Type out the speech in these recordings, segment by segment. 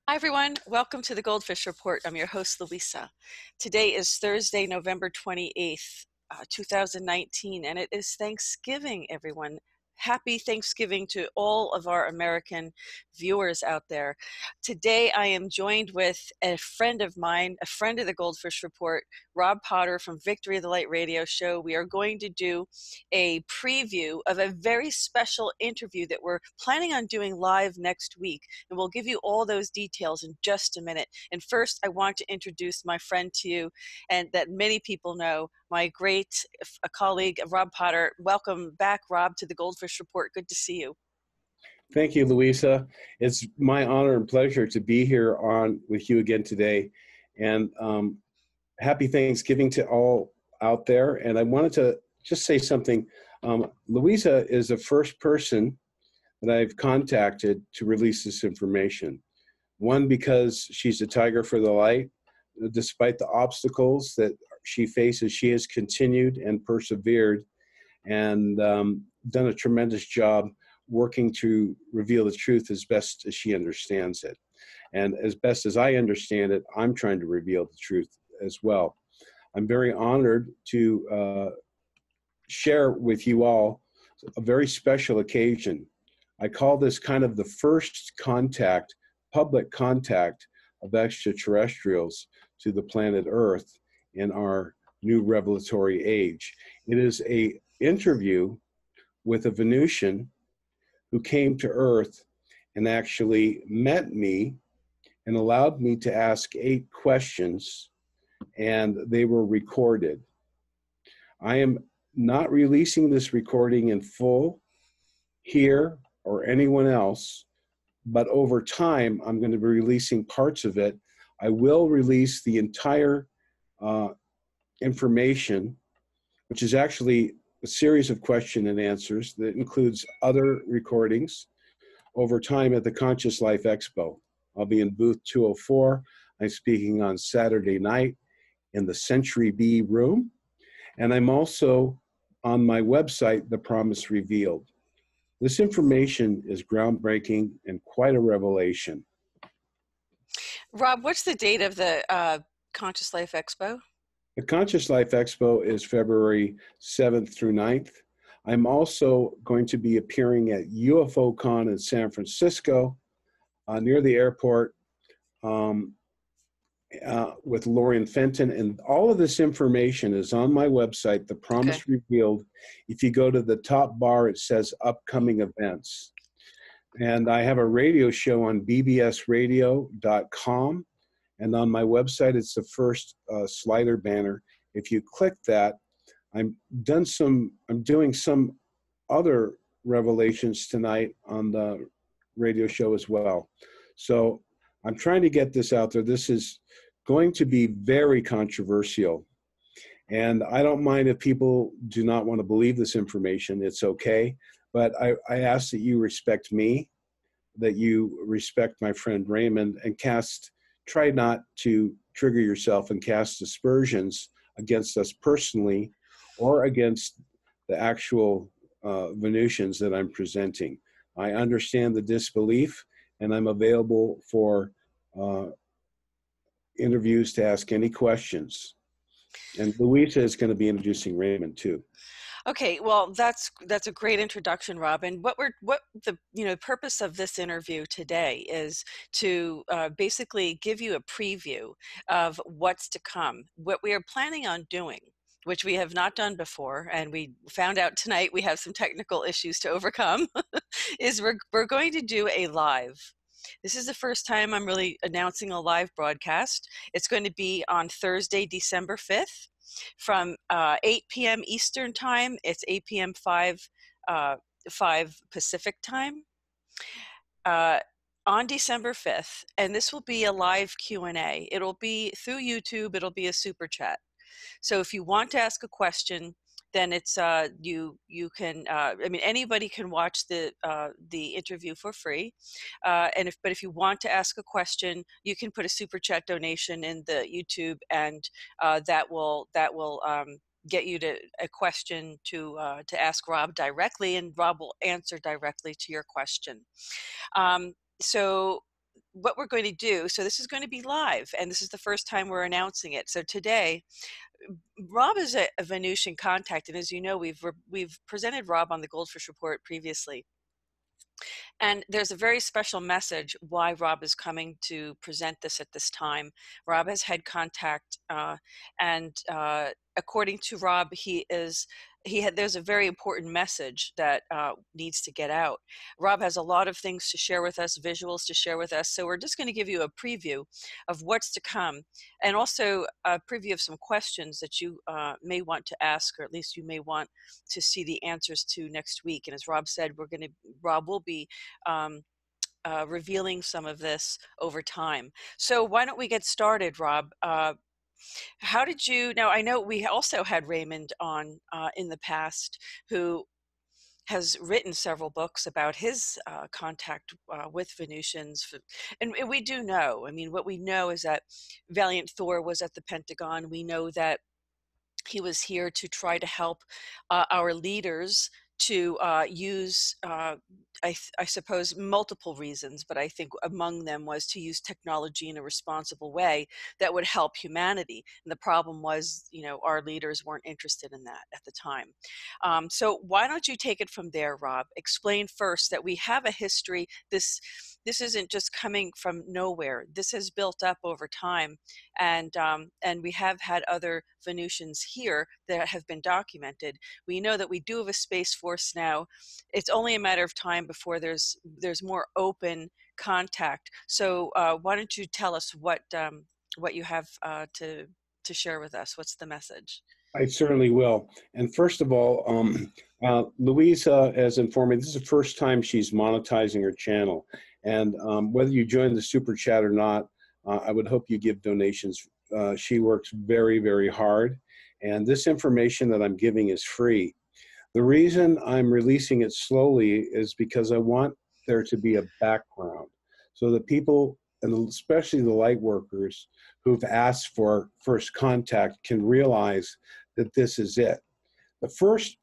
Hi everyone, welcome to the GoldFish Report. I'm your host, Louisa. Today is Thursday, November 28th, 2019, and it is Thanksgiving, everyone. Happy Thanksgiving to all of our American viewers out there. Today I am joined with a friend of mine, a friend of the GoldFish Report, Rob Potter from Victory of the Light radio show. We are going to do a preview of a very special interview that we're planning on doing live next week, and we'll give you all those details in just a minute. And first, I want to introduce my friend to you, and that many people know, my great colleague, Rob Potter. Welcome back, Rob, to the GoldFish Report. Good to see you. Thank you, Louisa. It's my honor and pleasure to be here on with you again today. And happy Thanksgiving to all out there. And I wanted to just say something. Louisa is the first person that I've contacted to release this information. One, because she's a tiger for the light. Despite the obstacles that she faces, she has continued and persevered and done a tremendous job working to reveal the truth as best as she understands it. And as best as I understand it, I'm trying to reveal the truth as well. I'm very honored to share with you all a very special occasion. I call this kind of the first contact, public contact of extraterrestrials to the planet Earth in our new revelatory age. It is an interview with a Venusian who came to Earth and actually met me and allowed me to ask 8 questions, and they were recorded. I am not releasing this recording in full here or anyone else, but over time, I'm going to be releasing parts of it. I will release the entire information, which is actually a series of question and answers that includes other recordings over time at the Conscious Life Expo. I'll be in booth 204. I'm speaking on Saturday night in the Century B room. And I'm also on my website, The Promise Revealed. This information is groundbreaking and quite a revelation. Rob, what's the date of the Conscious Life Expo? The Conscious Life Expo is February 7th through 9th. I'm also going to be appearing at UFOCon in San Francisco near the airport with Lorian Fenton. And all of this information is on my website, The Promise Revealed. If you go to the top bar, it says upcoming events. And I have a radio show on bbsradio.com. And on my website, it's the first slider banner. If you click that, I'm doing some other revelations tonight on the radio show as well. So I'm trying to get this out there. This is going to be very controversial. And I don't mind if people do not want to believe this information. It's okay. But I ask that you respect me, that you respect my friend Raymond, and try not to trigger yourself and cast aspersions against us personally or against the actual Venusians that I'm presenting. I understand the disbelief, and I'm available for interviews to ask any questions. And Louisa is going to be introducing Raymond too. Okay, well, that's a great introduction, Rob. And what the purpose of this interview today is to basically give you a preview of what's to come, what we are planning on doing, which we have not done before, and we found out tonight we have some technical issues to overcome. Is we're going to do a live. This is the first time I'm really announcing a live broadcast. It's going to be on Thursday, December 5th. From 8 p.m. Eastern Time. It's 8 p.m. 5 Pacific Time on December 5th. And this will be a live Q&A. It'll be through YouTube. It'll be a SuperChat. So if you want to ask a question, then it's you can anybody can watch the interview for free, but if you want to ask a question, you can put a super chat donation in the YouTube, and that will get you to a question to ask Rob directly, and Rob will answer directly to your question. So what we're going to do, so this is going to be live, and this is the first time we're announcing it. So today, Rob is a Venusian contact, and as you know, we've presented Rob on the GoldFish Report previously. And there's a very special message why Rob is coming to present this at this time. Rob has had contact, and according to Rob, there's a very important message that needs to get out. Rob has a lot of things to share with us, visuals to share with us, so we're just going to give you a preview of what's to come, and also a preview of some questions that you may want to ask, or at least you may want to see the answers to next week. And as Rob said, Rob will be revealing some of this over time. So why don't we get started, Rob? How did you, now I know we also had Raymond on in the past, who has written several books about his contact with Venusians. And we do know, I mean, what we know is that Valiant Thor was at the Pentagon. We know that he was here to try to help our leaders to use, I suppose, multiple reasons, but I think among them was to use technology in a responsible way that would help humanity. And the problem was, you know, our leaders weren't interested in that at the time. So why don't you take it from there, Rob? Explain first that we have a history. This isn't just coming from nowhere. This has built up over time, and we have had other Venusians here that have been documented. We know that we do have a space force now. It's only a matter of time before there's more open contact. So why don't you tell us what you have to share with us? What's the message? I certainly will. And first of all, Louisa has informed me this is the first time she's monetizing her channel. And whether you join the Super Chat or not, I would hope you give donations. She works very, very hard. And this information that I'm giving is free. The reason I'm releasing it slowly is because I want there to be a background so that people, and especially the light workers who've asked for first contact, can realize that this is it. The first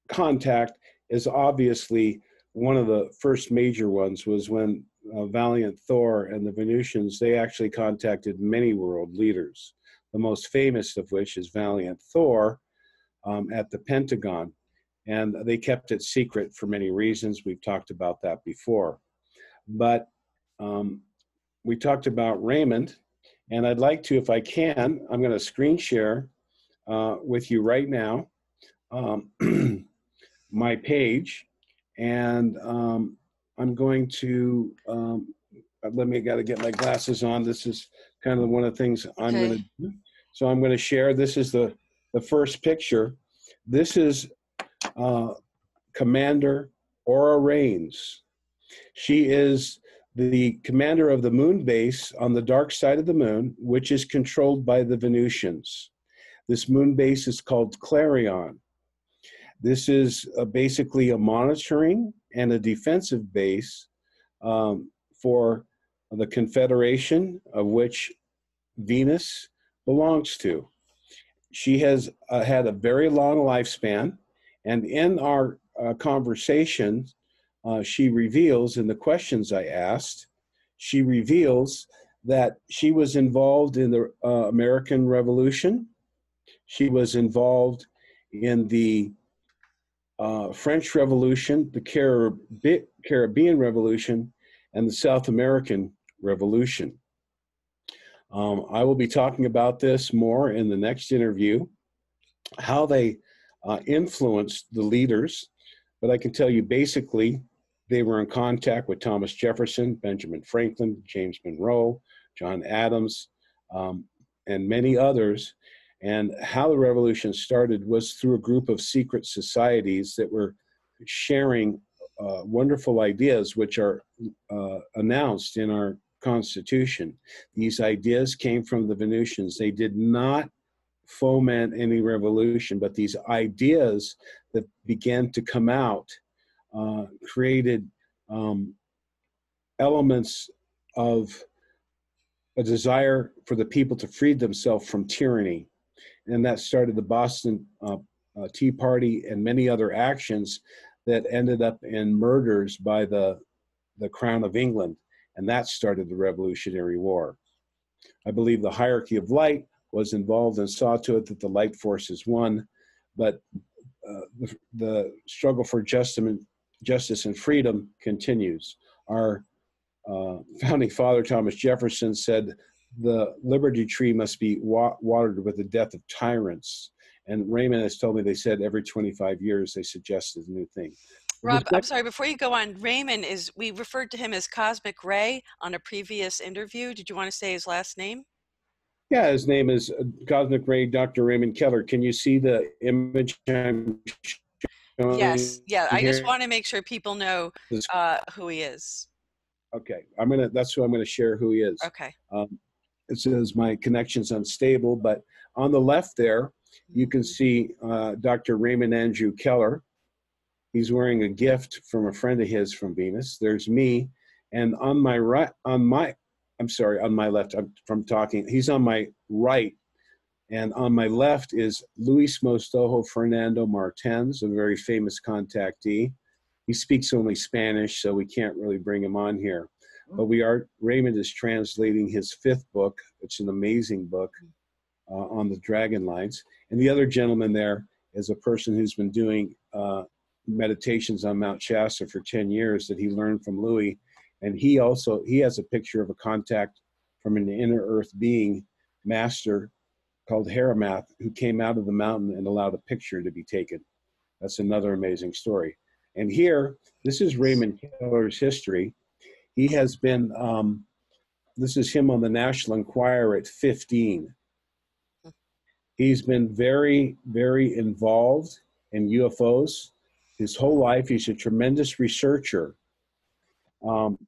contact is obviously one of the first major ones was when Valiant Thor and the Venusians, they actually contacted many world leaders, the most famous of which is Valiant Thor at the Pentagon. And they kept it secret for many reasons. We've talked about that before. But we talked about Raymond, and I'd like to, if I can, I'm going to screen share with you right now my page, and I'm going to, got to get my glasses on. This is kind of one of the things I'm going to do. So I'm going to share. This is the first picture. This is Commander Aura Rains. She is the commander of the moon base on the dark side of the moon, which is controlled by the Venusians. This moon base is called Clarion. This is basically a monitoring and a defensive base for the Confederation, of which Venus belongs to. She has had a very long lifespan, and in our conversation, she reveals, in the questions I asked, she reveals that she was involved in the American Revolution. She was involved in the French Revolution, the Caribbean Revolution, and the South American Revolution. I will be talking about this more in the next interview, how they influenced the leaders, but I can tell you basically they were in contact with Thomas Jefferson, Benjamin Franklin, James Monroe, John Adams, and many others. And how the revolution started was through a group of secret societies that were sharing wonderful ideas, which are announced in our Constitution. These ideas came from the Venusians. They did not foment any revolution, but these ideas that began to come out created elements of a desire for the people to free themselves from tyranny. And that started the Boston Tea Party and many other actions that ended up in murders by the Crown of England. and that started the Revolutionary War. I believe the hierarchy of light was involved and saw to it that the light forces won, but the struggle for justice and freedom continues. Our founding father, Thomas Jefferson, said the liberty tree must be watered with the death of tyrants. And Raymond has told me they said every 25 years they suggested a new thing. Rob, I'm sorry, before you go on, Raymond we referred to him as Cosmic Ray on a previous interview. Did you want to say his last name? Yeah, his name is Cosmic Ray, Dr. Raymond Keller. Can you see the image I'm showing? Yes, yeah, I just here? want to make sure people know who he is. Okay, that's who I'm gonna share who he is. Okay. It says my connection's unstable, but on the left there, you can see Dr. Raymond Andrew Keller. He's wearing a gift from a friend of his from Venus. There's me, and on my right, on my left, from talking, he's on my right, and on my left is Luis Mostojo Fernando Martens, a very famous contactee. He speaks only Spanish, so we can't really bring him on here. But Raymond is translating his 5th book. It's an amazing book on the dragon lines. And the other gentleman there is a person who's been doing meditations on Mount Shasta for 10 years that he learned from Louis. And he has a picture of a contact from an inner earth being master called Haramath, who came out of the mountain and allowed a picture to be taken. That's another amazing story. And here, this is Raymond Keller's history. He has been, this is him on the National Enquirer at 15. He's been very, very involved in UFOs his whole life. He's a tremendous researcher.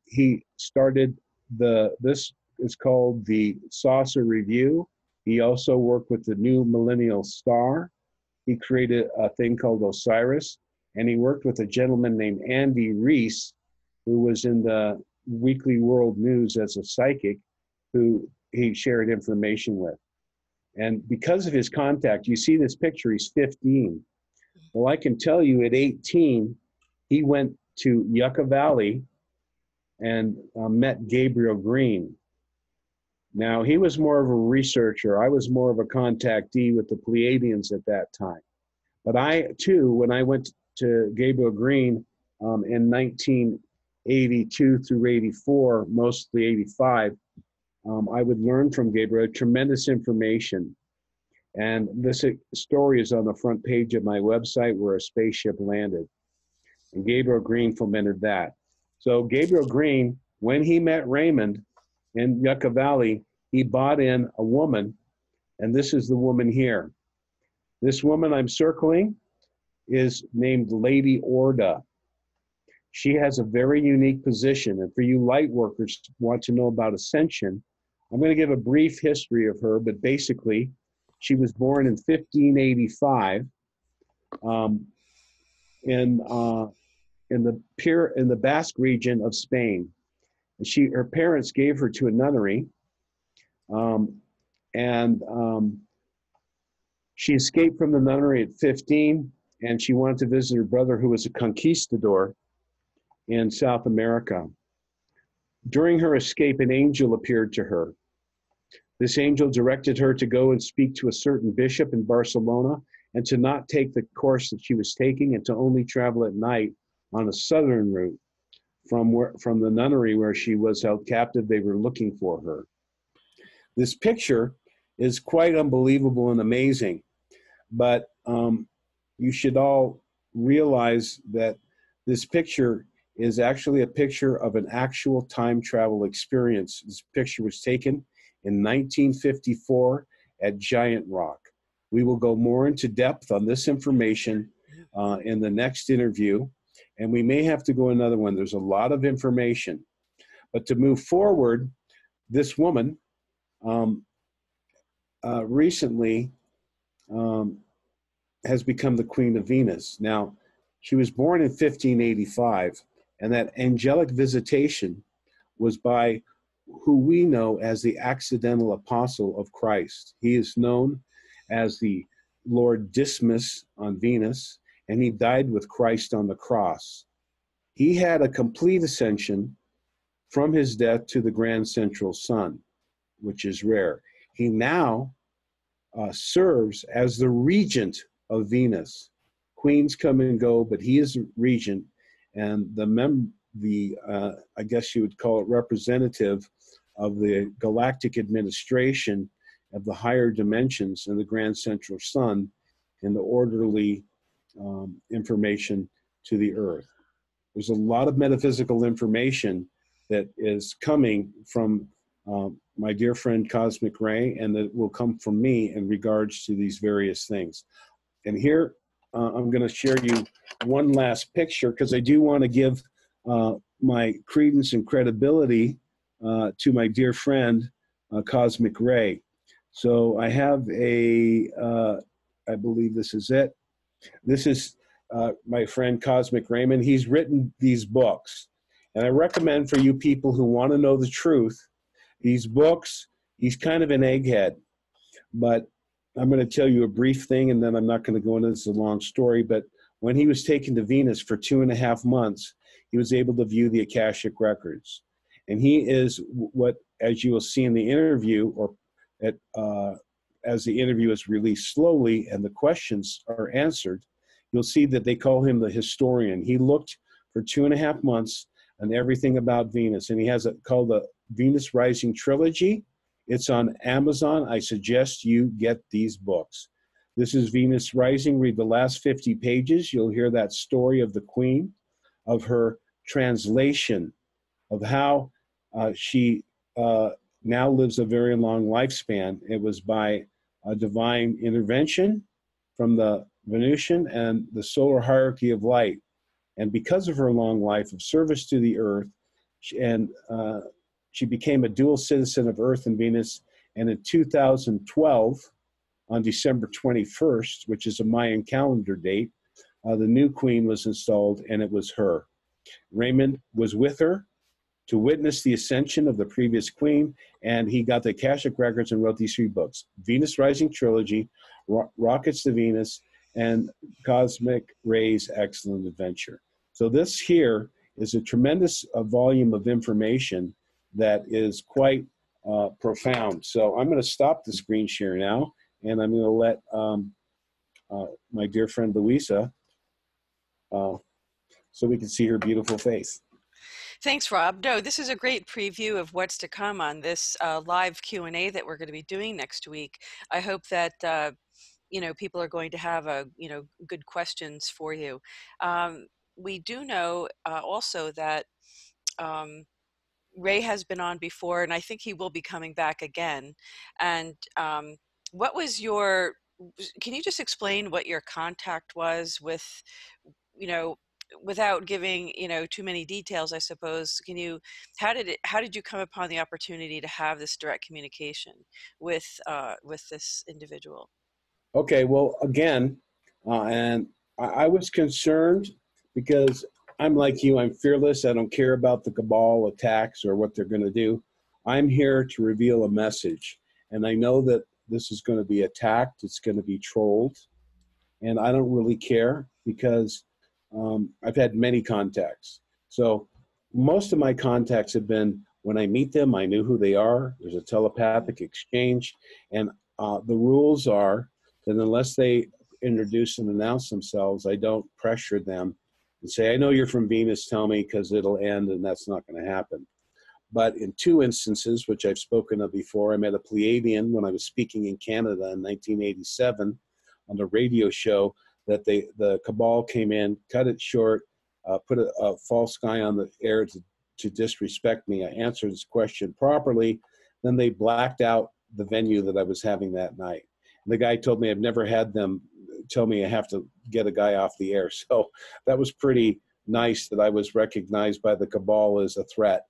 He started this is called the Saucer Review. He also worked with the New Millennial Star. He created a thing called Osiris, and he worked with a gentleman named Andy Reese, who was in the Weekly World News as a psychic, who he shared information with. And because of his contact, you see this picture, he's 15. Well, I can tell you at 18, he went to Yucca Valley and met Gabriel Green. Now, he was more of a researcher. I was more of a contactee with the Pleiadians at that time. But I, too, when I went to Gabriel Green in 1982 through 84, mostly 85, I would learn from Gabriel tremendous information. And this story is on the front page of my website where a spaceship landed. And Gabriel Green fomented that. So Gabriel Green, when he met Raymond in Yucca Valley, he bought in a woman, and this is the woman here. This woman I'm circling is named Lady Orda. She has a very unique position, and for you light workers who want to know about ascension, I'm going to give a brief history of her, but basically, she was born in 1585 in the Basque region of Spain. Her parents gave her to a nunnery, she escaped from the nunnery at 15, and she wanted to visit her brother, who was a conquistador in South America. During her escape, an angel appeared to her. This angel directed her to go and speak to a certain bishop in Barcelona and to not take the course that she was taking and to only travel at night on a southern route from the nunnery where she was held captive. They were looking for her. This picture is quite unbelievable and amazing, but you should all realize that this picture is actually a picture of an actual time travel experience. This picture was taken in 1954 at Giant Rock. We will go more into depth on this information in the next interview, and we may have to go another one. There's a lot of information. But to move forward, this woman recently has become the Queen of Venus. Now, she was born in 1585, and that angelic visitation was by who we know as the accidental apostle of Christ. He is known as the Lord Dismas on Venus, and he died with Christ on the cross. He had a complete ascension from his death to the grand central sun, which is rare. He now serves as the regent of Venus. Queens come and go, but he is regent, and I guess you would call it representative of the galactic administration of the higher dimensions in the grand central sun and the orderly information to the earth. There's a lot of metaphysical information that is coming from my dear friend Cosmic Ray, and that will come from me in regards to these various things. And here I'm going to share you one last picture, because I do want to give my credence and credibility to my dear friend Cosmic Ray. So I have I believe this is it. This is my friend Cosmic Raymond. He's written these books, and I recommend for you people who want to know the truth, these books. He's kind of an egghead, but I'm going to tell you a brief thing, and then I'm not going to go into this. It's a long story, but when he was taken to Venus for 2.5 months, he was able to view the Akashic records. And he is what, as you will see in the interview, or as the interview is released slowly and the questions are answered, you'll see that they call him the historian. He looked for 2.5 months on everything about Venus, and he has it called the Venus Rising Trilogy. It's on Amazon. I suggest you get these books. This is Venus Rising. Read the last 50 pages. You'll hear that story of the Queen, of her translation, of how she now lives a very long lifespan. It was by a divine intervention from the Venusian and the solar hierarchy of light. And because of her long life of service to the earth, she became a dual citizen of Earth and Venus. And in 2012, on December 21st, which is a Mayan calendar date, the new queen was installed, and it was her. Raymond was with her to witness the ascension of the previous queen, and he got the Akashic records and wrote these 3 books: Venus Rising Trilogy, Rockets to Venus, and Cosmic Ray's Excellent Adventure. So this here is a tremendous volume of information that is quite profound. So I'm going to stop the screen share now, and I'm going to let my dear friend Louisa, so we can see her beautiful face. Thanks, Rob. No, this is a great preview of what's to come on this live Q&A that we're going to be doing next week. I hope that people are going to have good questions for you. We do know also that Ray has been on before, and I think he will be coming back again. And what was can you just explain what your contact was with, without giving, too many details, I suppose? How did you come upon the opportunity to have this direct communication with this individual? Okay, well, again, and I was concerned because I'm like you, I'm fearless. I don't care about the cabal attacks or what they're going to do. I'm here to reveal a message. And I know that this is going to be attacked. It's going to be trolled. And I don't really care, because I've had many contacts. So most of my contacts have been, when I meet them, I knew who they are. There's a telepathic exchange. And the rules are that unless they introduce and announce themselves, I don't pressure them and say, I know you're from Venus, tell me, because it'll end, and that's not going to happen. But in 2 instances, which I've spoken of before, I met a Pleiadian when I was speaking in Canada in 1987 on a radio show, that the cabal came in, cut it short, put a false guy on the air to disrespect me. I answered his question properly. Then they blacked out the venue that I was having that night. And the guy told me I've never had them tell me I have to get a guy off the air. So that was pretty nice that I was recognized by the cabal as a threat,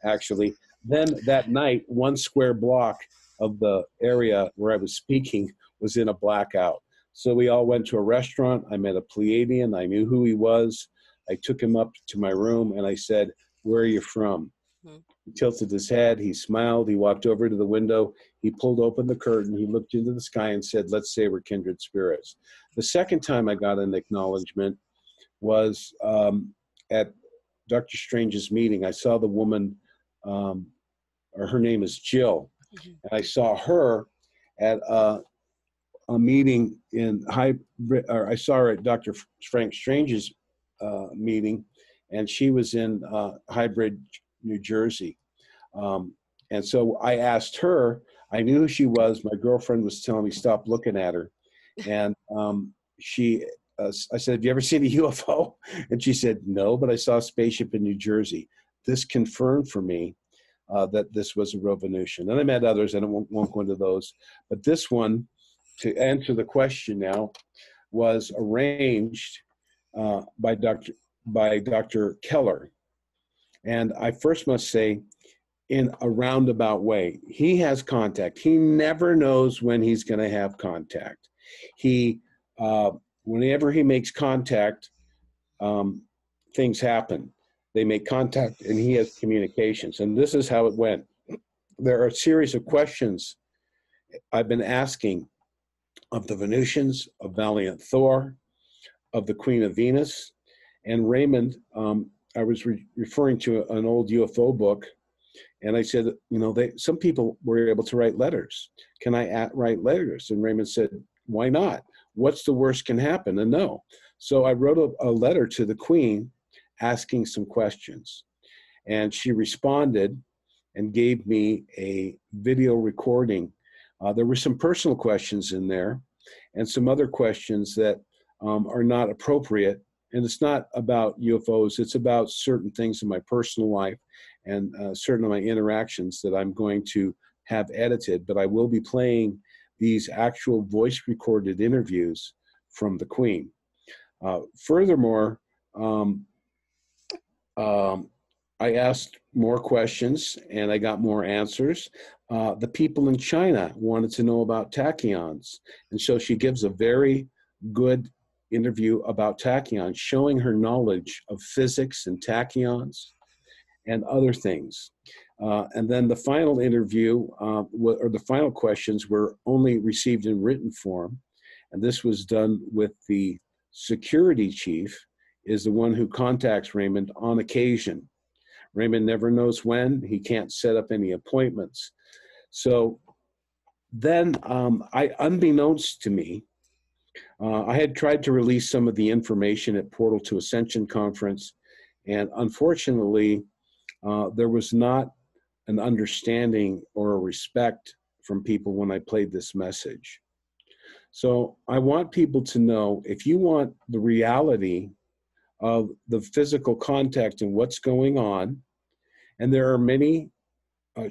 actually. Then that night, 1 square block of the area where I was speaking was in a blackout. So we all went to a restaurant. I met a Pleiadian. I knew who he was. I took him up to my room and I said, where are you from? Mm-hmm. He tilted his head. He smiled. He walked over to the window. He pulled open the curtain. He looked into the sky and said, let's say we're kindred spirits. The second time I got an acknowledgement was at Dr. Strange's meeting, I saw the woman, or her name is Jill, Mhm. and I saw her at a meeting in or I saw her at Dr. Frank Strange's meeting, and she was in Hybrid, New Jersey. And so I asked her, I knew who she was. My girlfriend was telling me, stop looking at her. And I said, have you ever seen a UFO? And she said, no, but I saw a spaceship in New Jersey. This confirmed for me that this was a real Venusian. And I met others, and I won't go into those. But this one, to answer the question now, was arranged by Dr. Keller. And I first must say, in a roundabout way, he has contact. He never knows when he's going to have contact. He, whenever he makes contact, things happen. They make contact, and he has communications. And this is how it went. There are a series of questions I've been asking of the Venusians, of Valiant Thor, of the Queen of Venus, and Raymond. I was referring to an old UFO book, and I said, you know, some people were able to write letters. Can I write letters? And Raymond said, why not? What's the worst can happen? And no. So I wrote a letter to the Queen asking some questions, and she responded and gave me a video recording. There were some personal questions in there and some other questions that are not appropriate. And it's not about UFOs. It's about certain things in my personal life and certain of my interactions that I'm going to have edited. But I will be playing these actual voice recorded interviews from the Queen. Furthermore, I asked more questions and I got more answers. The people in China wanted to know about tachyons. And so she gives a very good interview about tachyons, showing her knowledge of physics and tachyons and other things. And then the final interview, or the final questions, were only received in written form. And this was done with the security chief, is the one who contacts Raymond on occasion. Raymond never knows when. He can't set up any appointments. So then, unbeknownst to me, I had tried to release some of the information at Portal to Ascension conference, and unfortunately, there was not an understanding or a respect from people when I played this message. So I want people to know, if you want the reality of the physical contact and what's going on, and there are many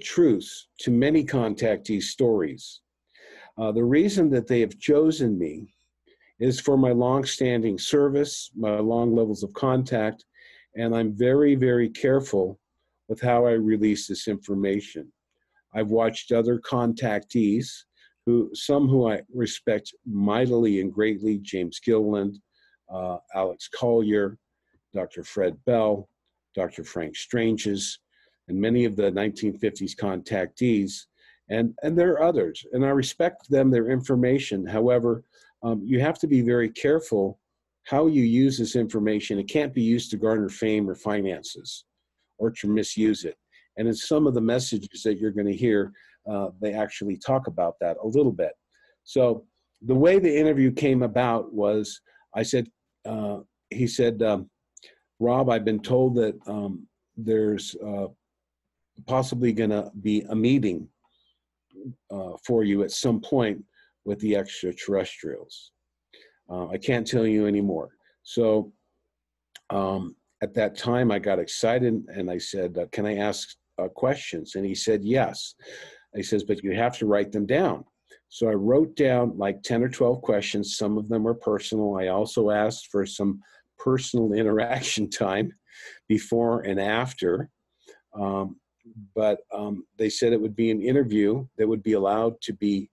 truths to many contactees' stories. The reason that they have chosen me is for my long-standing service, my long levels of contact, and I'm very, very careful with how I release this information. I've watched other contactees, some who I respect mightily and greatly, James Gilliland, Alex Collier, Dr. Fred Bell, Dr. Frank Stranges, and many of the 1950s contactees, and there are others, and I respect them, their information. However, you have to be very careful how you use this information. It can't be used to garner fame or finances or to misuse it. And in some of the messages that you're going to hear, they actually talk about that a little bit. So the way the interview came about was, he said, Rob, I've been told that there's possibly going to be a meeting for you at some point with the extraterrestrials. I can't tell you anymore. So at that time, I got excited and I said, can I ask questions? And he said, yes. He says, but you have to write them down. So I wrote down like 10 or 12 questions. Some of them were personal. I also asked for some personal interaction time before and after. But they said it would be an interview that would be allowed to be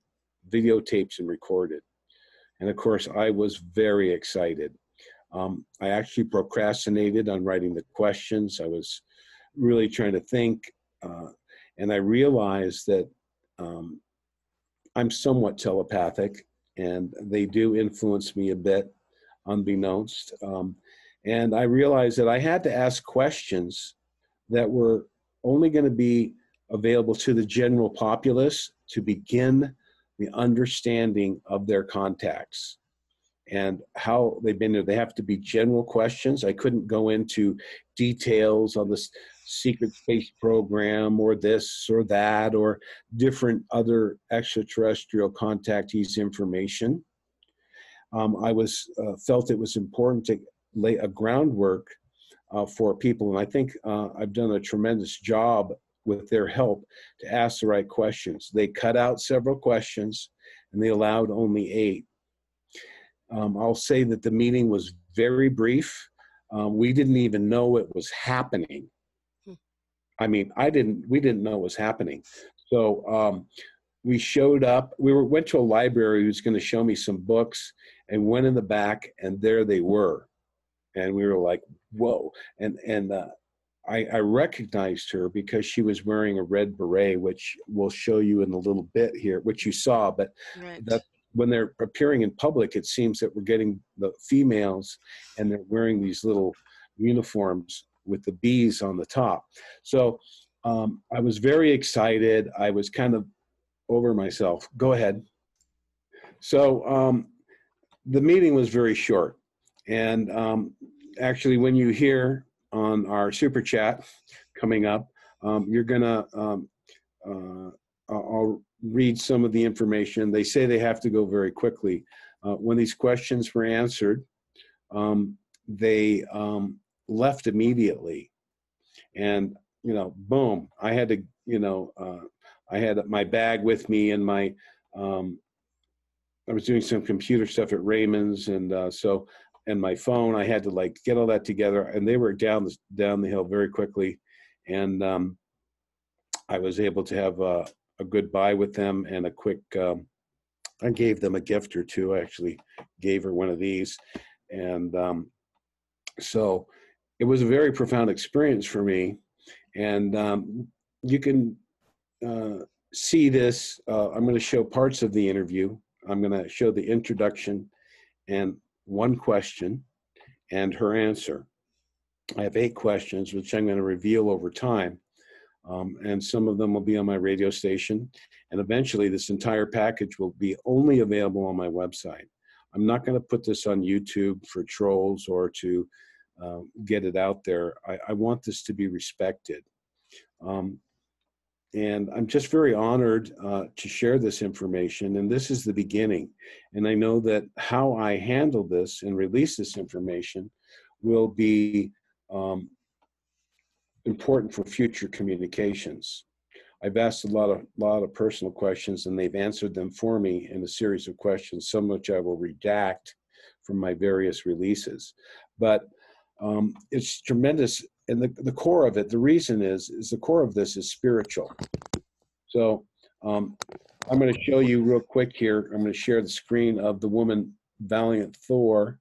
videotaped and recorded. And of course, I was very excited. I actually procrastinated on writing the questions. I was really trying to think. And I realized that I'm somewhat telepathic, and they do influence me a bit, unbeknownst. And I realized that I had to ask questions that were only going to be available to the general populace to begin the understanding of their contacts and how they've been there. They have to be general questions. I couldn't go into details on this secret space program or this or that or different other extraterrestrial contactees information. I felt it was important to lay a groundwork for people, and I think I've done a tremendous job with their help to ask the right questions. They cut out several questions, and they allowed only 8. I'll say that the meeting was very brief. We didn't even know it was happening. I mean, we didn't know it was happening. So we showed up. Went to a library who was going to show me some books, and went in the back, and there they were. And we were like, whoa. And I recognized her because she was wearing a red beret, which we'll show you in a little bit here, which you saw. But Right. that when they're appearing in public, it seems that we're getting the females, and they're wearing these little uniforms with the bees on the top. So I was very excited. I was kind of over myself. Go ahead. So the meeting was very short. And actually, when you hear on our super chat coming up, you're gonna, I'll read some of the information. They say they have to go very quickly. When these questions were answered, they left immediately. And, boom, I had to, I had my bag with me and my, I was doing some computer stuff at Raymond's, and and my phone. I had to get all that together, and they were down the hill very quickly, and I was able to have a goodbye with them and a quick. I gave them a gift or two. I actually gave her one of these, and so it was a very profound experience for me, and you can see this. I'm going to show parts of the interview. I'm going to show the introduction and one question and her answer. I have 8 questions, which I'm going to reveal over time. And some of them will be on my radio station. And eventually this entire package will be only available on my website. I'm not going to put this on YouTube for trolls or to get it out there. I want this to be respected. And I'm just very honored to share this information. And this is the beginning. And I know that how I handle this and release this information will be important for future communications. I've asked a lot of personal questions, and they've answered them for me in a series of questions, some which I will redact from my various releases. But it's tremendous. And the core of it, the reason is the core of this is spiritual. So I'm going to show you real quick here. I'm going to share the screen of the woman, Valiant Thor,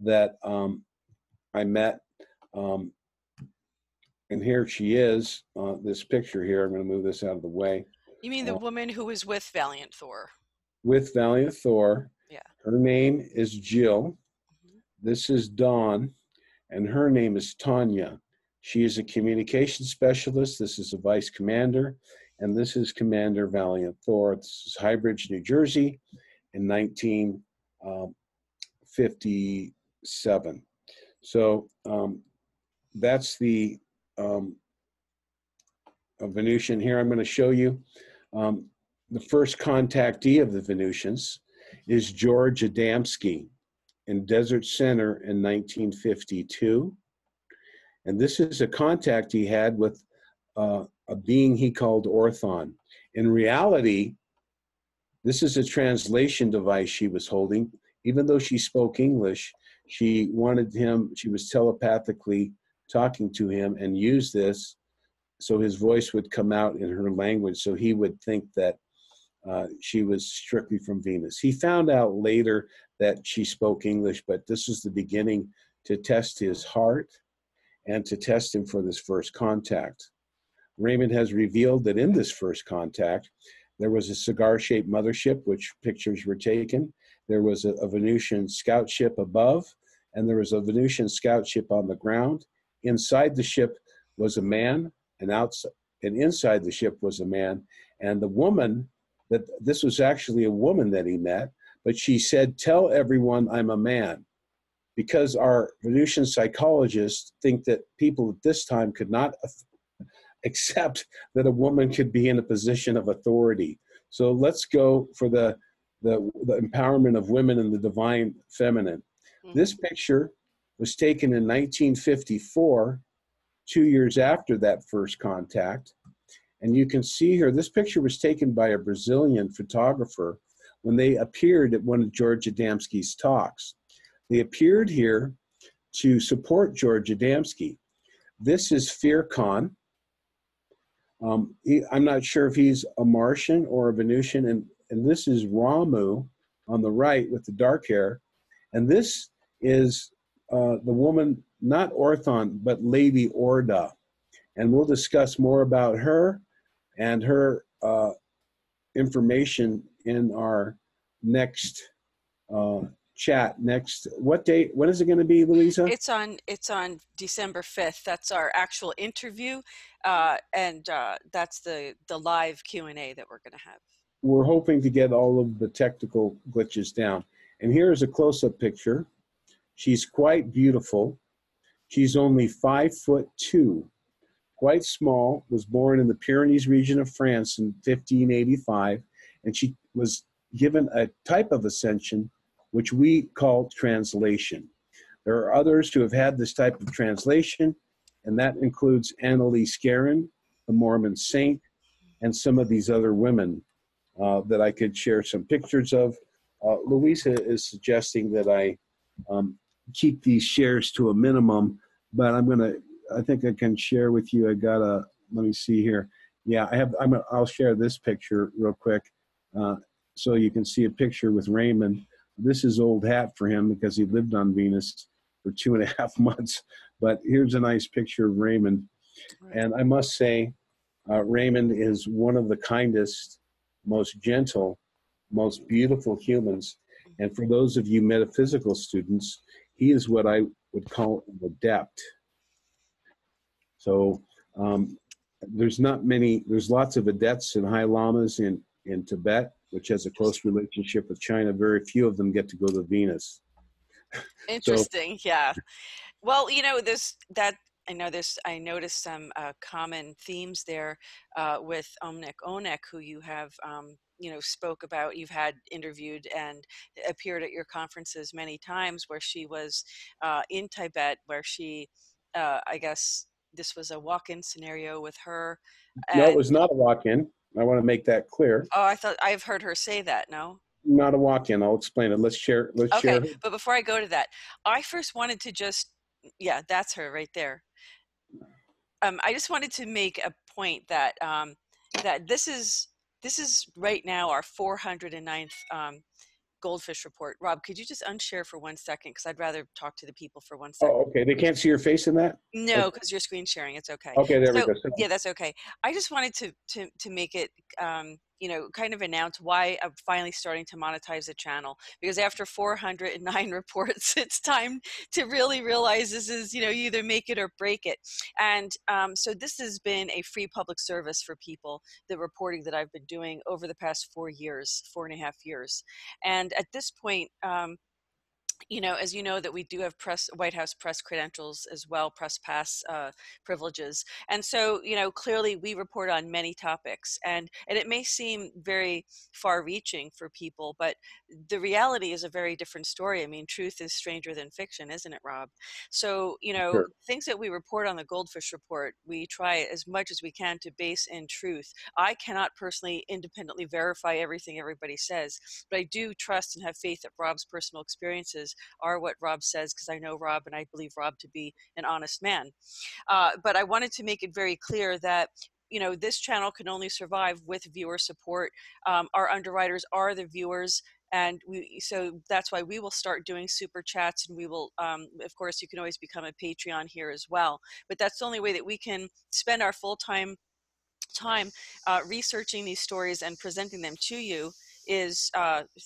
that I met. And here she is, this picture here. I'm going to move this out of the way. You mean the woman who was with Valiant Thor? With Valiant Thor. Yeah. Her name is Jill. This is Dawn. And her name is Tanya. She is a communication specialist. This is a vice commander. And this is Commander Valiant Thor. This is High Bridge, New Jersey in 1957. So that's the Venusian here. I'm going to show you the first contactee of the Venusians is George Adamski in Desert Center in 1952. And this is a contact he had with a being he called Orthon. In reality, this is a translation device she was holding. Even though she spoke English, she wanted him, she was telepathically talking to him and used this so his voice would come out in her language so he would think that she was strictly from Venus. He found out later that she spoke English, but this is the beginning to test his heart and to test him for this first contact. Raymond has revealed that in this first contact, there was a cigar-shaped mothership, which pictures were taken. There was a Venusian scout ship above, and there was a Venusian scout ship on the ground. Inside the ship was a man, and inside the ship was a man. And the woman, that this was actually a woman that he met, but she said, "Tell everyone I'm a man," because our Venusian psychologists think that people at this time could not accept that a woman could be in a position of authority. So let's go for the empowerment of women and the divine feminine. Mm-hmm. This picture was taken in 1954, 2 years after that first contact. And you can see here, this picture was taken by a Brazilian photographer when they appeared at one of George Adamski's talks. They appeared here to support George Adamski. This is Fear Khan. I'm not sure if he's a Martian or a Venusian, and this is Ramu on the right with the dark hair. And this is the woman, not Orthon, but Lady Orda. And we'll discuss more about her and her information in our next chat. Next, what date? When is it going to be, Louisa? It's on December 5th. That's our actual interview, and that's the live Q&A that we're going to have. We're hoping to get all of the technical glitches down. And here is a close-up picture. She's quite beautiful. She's only 5'2", quite small, was born in the Pyrenees region of France in 1585, and she was given a type of ascension which we call translation. There are others who have had this type of translation, and that includes Annalise Guerin, the Mormon saint, and some of these other women that I could share some pictures of. Louisa is suggesting that I keep these shares to a minimum, but I think I can share with you. Let me see here. Yeah, I'll share this picture real quick so you can see a picture with Raymond. This is old hat for him because he lived on Venus for 2.5 months, but here's a nice picture of Raymond. Right. And I must say, Raymond is one of the kindest, most gentle, most beautiful humans. And for those of you metaphysical students, he is what I would call an adept. So there's lots of adepts and high lamas in Tibet, which has a close relationship with China. Very few of them get to go to Venus. Interesting. So, yeah. Well, I noticed some common themes there with Onek, who you have, spoke about. You've had interviewed and appeared at your conferences many times, where she was in Tibet, where she, I guess this was a walk-in scenario with her. No, it was not a walk-in. I want to make that clear. Oh, I thought I've heard her say that. No? Not a walk-in. I'll explain it. Let's share. Okay, but before I go to that, I first wanted to yeah, that's her right there. I just wanted to make a point that that this is right now our 409th GoldFish Report. Rob, could you just unshare for 1 second? Because I'd rather talk to the people for 1 second. Oh, okay. They can't see your face in that? No, because you're screen sharing. It's okay. Okay, there we go. Yeah, that's okay. I just wanted to make it, kind of announce why I'm finally starting to monetize the channel. Because after 409 reports, it's time to really realize this is, you either make it or break it. And so this has been a free public service for people, the reporting that I've been doing over the past 4.5 years. And at this point, as you know, that we do have White House press credentials as well, press pass privileges. And so, clearly we report on many topics, and it may seem very far reaching for people, but the reality is a very different story. I mean, truth is stranger than fiction, isn't it, Rob? So, Sure. Things that we report on the GoldFish Report, we try as much as we can to base in truth. I cannot personally independently verify everything everybody says, but I do trust and have faith that Rob's personal experiences are what Rob says, because I know Rob and I believe Rob to be an honest man. But I wanted to make it very clear that this channel can only survive with viewer support. Our underwriters are the viewers, and so that's why we will start doing super chats, and we will, of course, you can always become a Patreon here as well. But that's the only way that we can spend our full-time time researching these stories and presenting them to you, is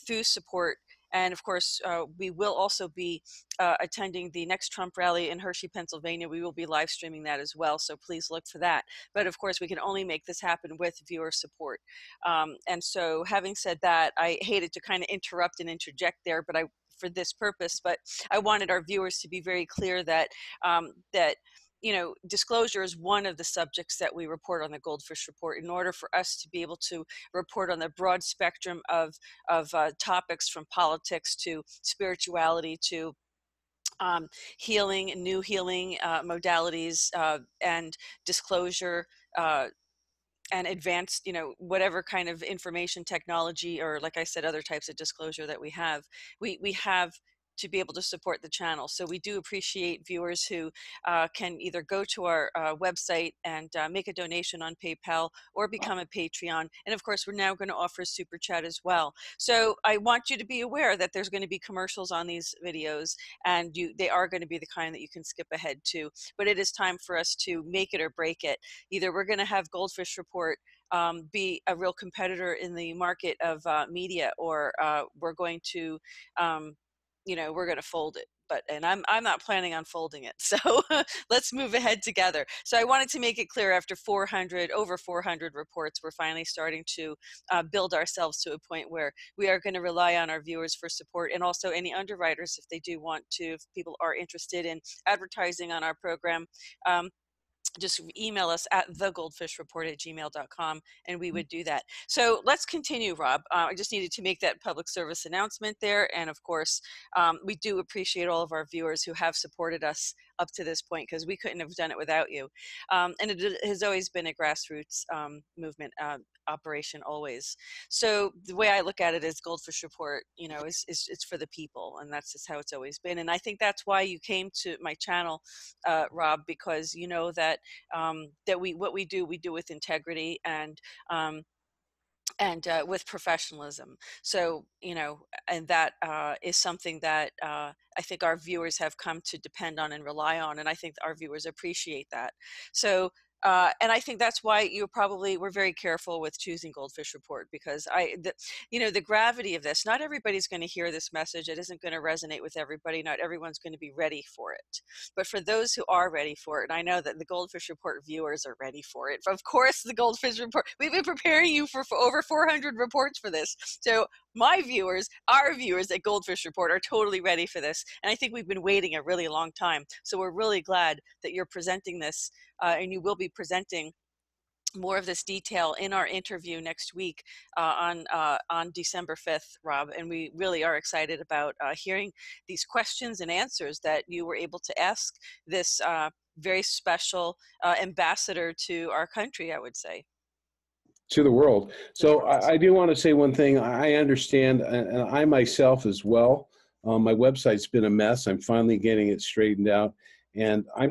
through support And of course, we will also be attending the next Trump rally in Hershey, Pennsylvania. We will be live streaming that as well, so please look for that. But of course, we can only make this happen with viewer support. And so having said that, I hated to kind of interrupt and interject there, but for this purpose, but I wanted our viewers to be very clear that disclosure is one of the subjects that we report on the GoldFish Report in order for us to be able to report on the broad spectrum of topics, from politics to spirituality to healing, new healing modalities, and disclosure, and advanced, whatever kind of information technology, or like I said, other types of disclosure that we have to be able to support the channel. So we do appreciate viewers who can either go to our website and make a donation on PayPal or become a Patreon. And of course, we're now going to offer SuperChat as well. So I want you to be aware that there's going to be commercials on these videos, and they are going to be the kind that you can skip ahead to. But it is time for us to make it or break it. Either we're going to have GoldFish Report be a real competitor in the market of media, or we're going to we're going to fold it. And I'm not planning on folding it. So let's move ahead together. So I wanted to make it clear, after over 400 reports, we're finally starting to build ourselves to a point where we are going to rely on our viewers for support, and also any underwriters, if they do want to, if people are interested in advertising on our program. Just email us at thegoldfishreport@gmail.com, and we would do that. So let's continue, Rob. I just needed to make that public service announcement there. And of course, we do appreciate all of our viewers who have supported us up to this point, because we couldn't have done it without you. And it has always been a grassroots movement operation, always. So the way I look at it is GoldFish Report, it's for the people, and that's just how it's always been. And I think that's why you came to my channel, Rob, because you know that what we do with integrity and with professionalism. So, and that is something that I think our viewers have come to depend on and rely on, and I think our viewers appreciate that. So, and I think that's why we're very careful with choosing GoldFish Report, because the gravity of this, not everybody's going to hear this message. It isn't going to resonate with everybody. Not everyone's going to be ready for it. But for those who are ready for it, and I know that the GoldFish Report viewers are ready for it. Of course, the GoldFish Report, we've been preparing you for over 400 reports for this. So our viewers at GoldFish Report are totally ready for this. And I think we've been waiting a really long time. So we're really glad that you're presenting this, and you will be presenting more of this detail in our interview next week on December 5th, Rob. And we really are excited about hearing these questions and answers that you were able to ask this very special ambassador to our country, I would say. To the world. So I do want to say one thing. I understand, and I myself as well, my website's been a mess. I'm finally getting it straightened out, and I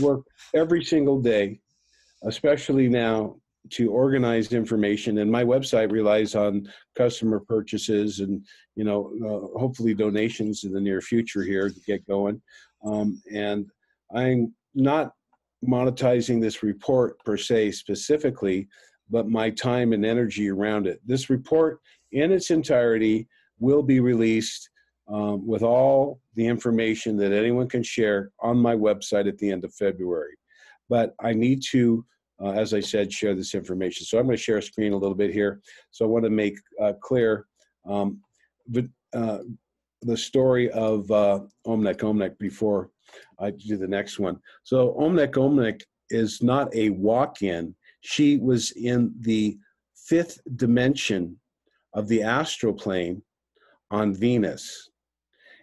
work every single day, especially now, to organize information, and my website relies on customer purchases and hopefully donations in the near future here to get going. And I'm not monetizing this report per se specifically, but my time and energy around it. This report in its entirety will be released with all the information that anyone can share on my website at the end of February. But I need to, as I said, share this information. So I'm going to share a screen a little bit here. So I want to make clear the story of Omnek before I do the next one. So Omnek is not a walk-in. She was in the 5th dimension of the astral plane on Venus.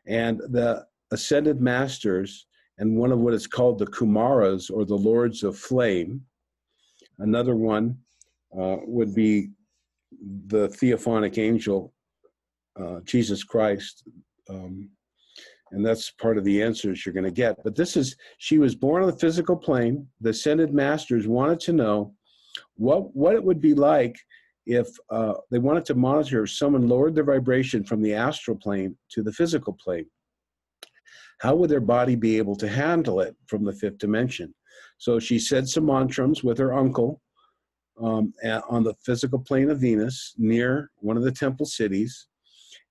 And the Ascended Masters and one of what is called the Kumaras, or the Lords of Flame. Another one would be the Theophanic Angel, Jesus Christ. And that's part of the answers you're going to get. But she was born on the physical plane. The Ascended Masters wanted to know what it would be like if they wanted to monitor if someone lowered their vibration from the astral plane to the physical plane. How would their body be able to handle it from the 5th dimension? So she said some mantras with her uncle on the physical plane of Venus near one of the temple cities.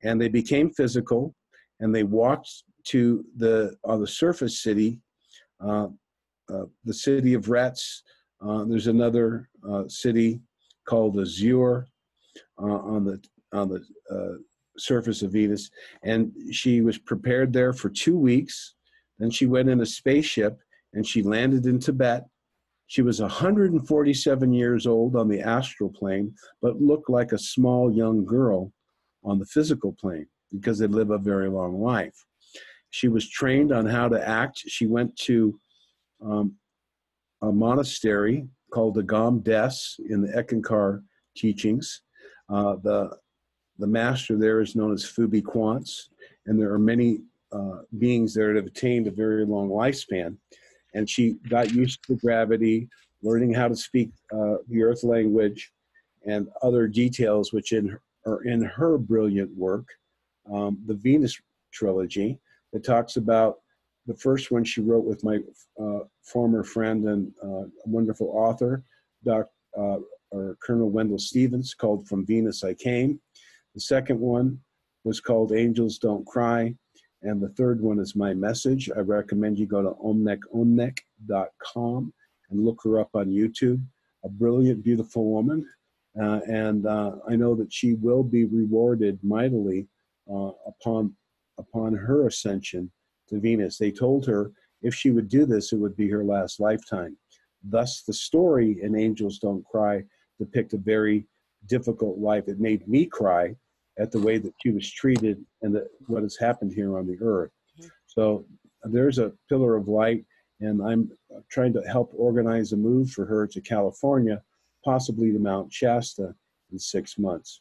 And they became physical, and they walked to on the surface city, the city of Retz. There's another city called Azure on the surface of Venus, and she was prepared there for 2 weeks. Then she went in a spaceship and she landed in Tibet. She was 147 years old on the astral plane, but looked like a small young girl on the physical plane because they live a very long life. She was trained on how to act. She went to a monastery called the Gom Des in the Eckankar teachings. The master there is known as Phoebe Quantz, and there are many beings there that have attained a very long lifespan. And she got used to gravity, learning how to speak the earth language, and other details which are in her brilliant work, the Venus trilogy, that talks about the first one she wrote with my former friend and wonderful author, Colonel Wendell Stevens, called From Venus I Came. The second one was called Angels Don't Cry. And the third one is My Message. I recommend you go to omnek.com and look her up on YouTube. A brilliant, beautiful woman. And I know that she will be rewarded mightily upon her ascension to Venus. They told her if she would do this, it would be her last lifetime. Thus, the story in Angels Don't Cry depict a very difficult life. It made me cry at the way that she was treated and what has happened here on the earth. So there's a pillar of light, and I'm trying to help organize a move for her to California, possibly to Mount Shasta in 6 months.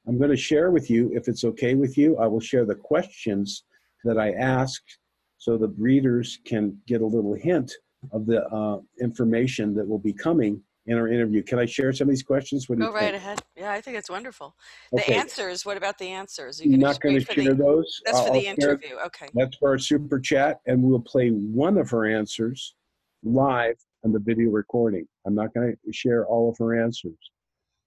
I'm going to share with you, if it's okay with you, I will share the questions that I asked so the readers can get a little hint of the information that will be coming in our interview. Can I share some of these questions? What do you Go right think? ahead. Yeah, I think it's wonderful. The Okay, answers, what about the answers? Are you I'm going to not just going wait to for share those. that's for I'll the share. interview. Okay. That's for our super chat, and we'll play one of her answers live on the video recording. I'm not going to share all of her answers.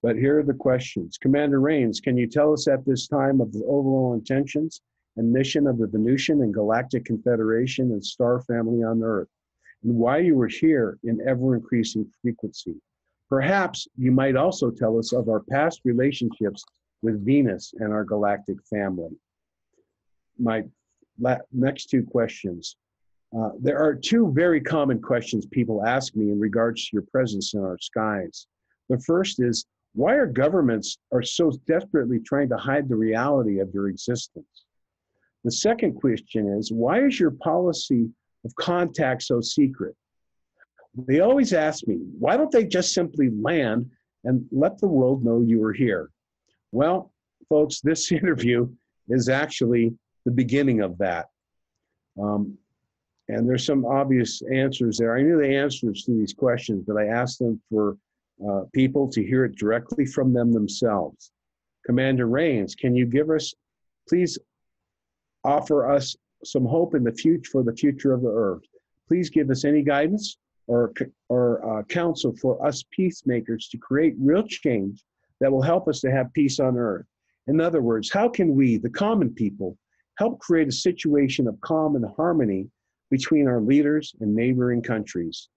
But here are the questions. Commander Rains, can you tell us at this time of the overall intentions and mission of the Venusian and Galactic Confederation and star family on Earth, and why you were here in ever-increasing frequency? Perhaps you might also tell us of our past relationships with Venus and our galactic family. My next two questions. There are two very common questions people ask me in regards to your presence in our skies. The first is, why are governments so desperately trying to hide the reality of your existence? The second question is, why is your policy of contact so secret? They always ask me, why don't they just simply land and let the world know you were here? Well, folks, this interview is actually the beginning of that. And there's some obvious answers there. I knew the answers to these questions, but I asked them for people to hear it directly from them themselves. Commander Rains, can you please offer us some hope in the future for the future of the Earth? Please give us any guidance or counsel for us peacemakers to create real change that will help us to have peace on Earth. In other words, how can we, the common people, help create a situation of calm and harmony between our leaders and neighboring countries?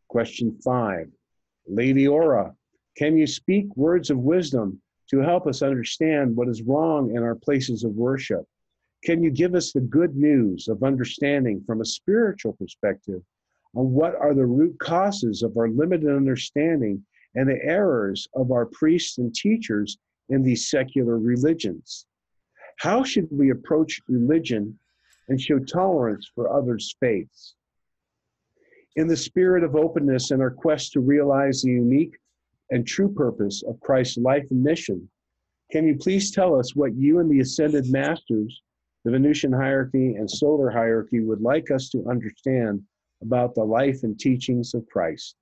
Question 5. Lady Aura, can you speak words of wisdom to help us understand what is wrong in our places of worship? Can you give us the good news of understanding from a spiritual perspective on what are the root causes of our limited understanding and the errors of our priests and teachers in these secular religions? How should we approach religion and show tolerance for others' faiths? In the spirit of openness and our quest to realize the unique and true purpose of Christ's life and mission, can you please tell us what you and the Ascended Masters, the Venusian hierarchy and solar hierarchy, would like us to understand about the life and teachings of Christ?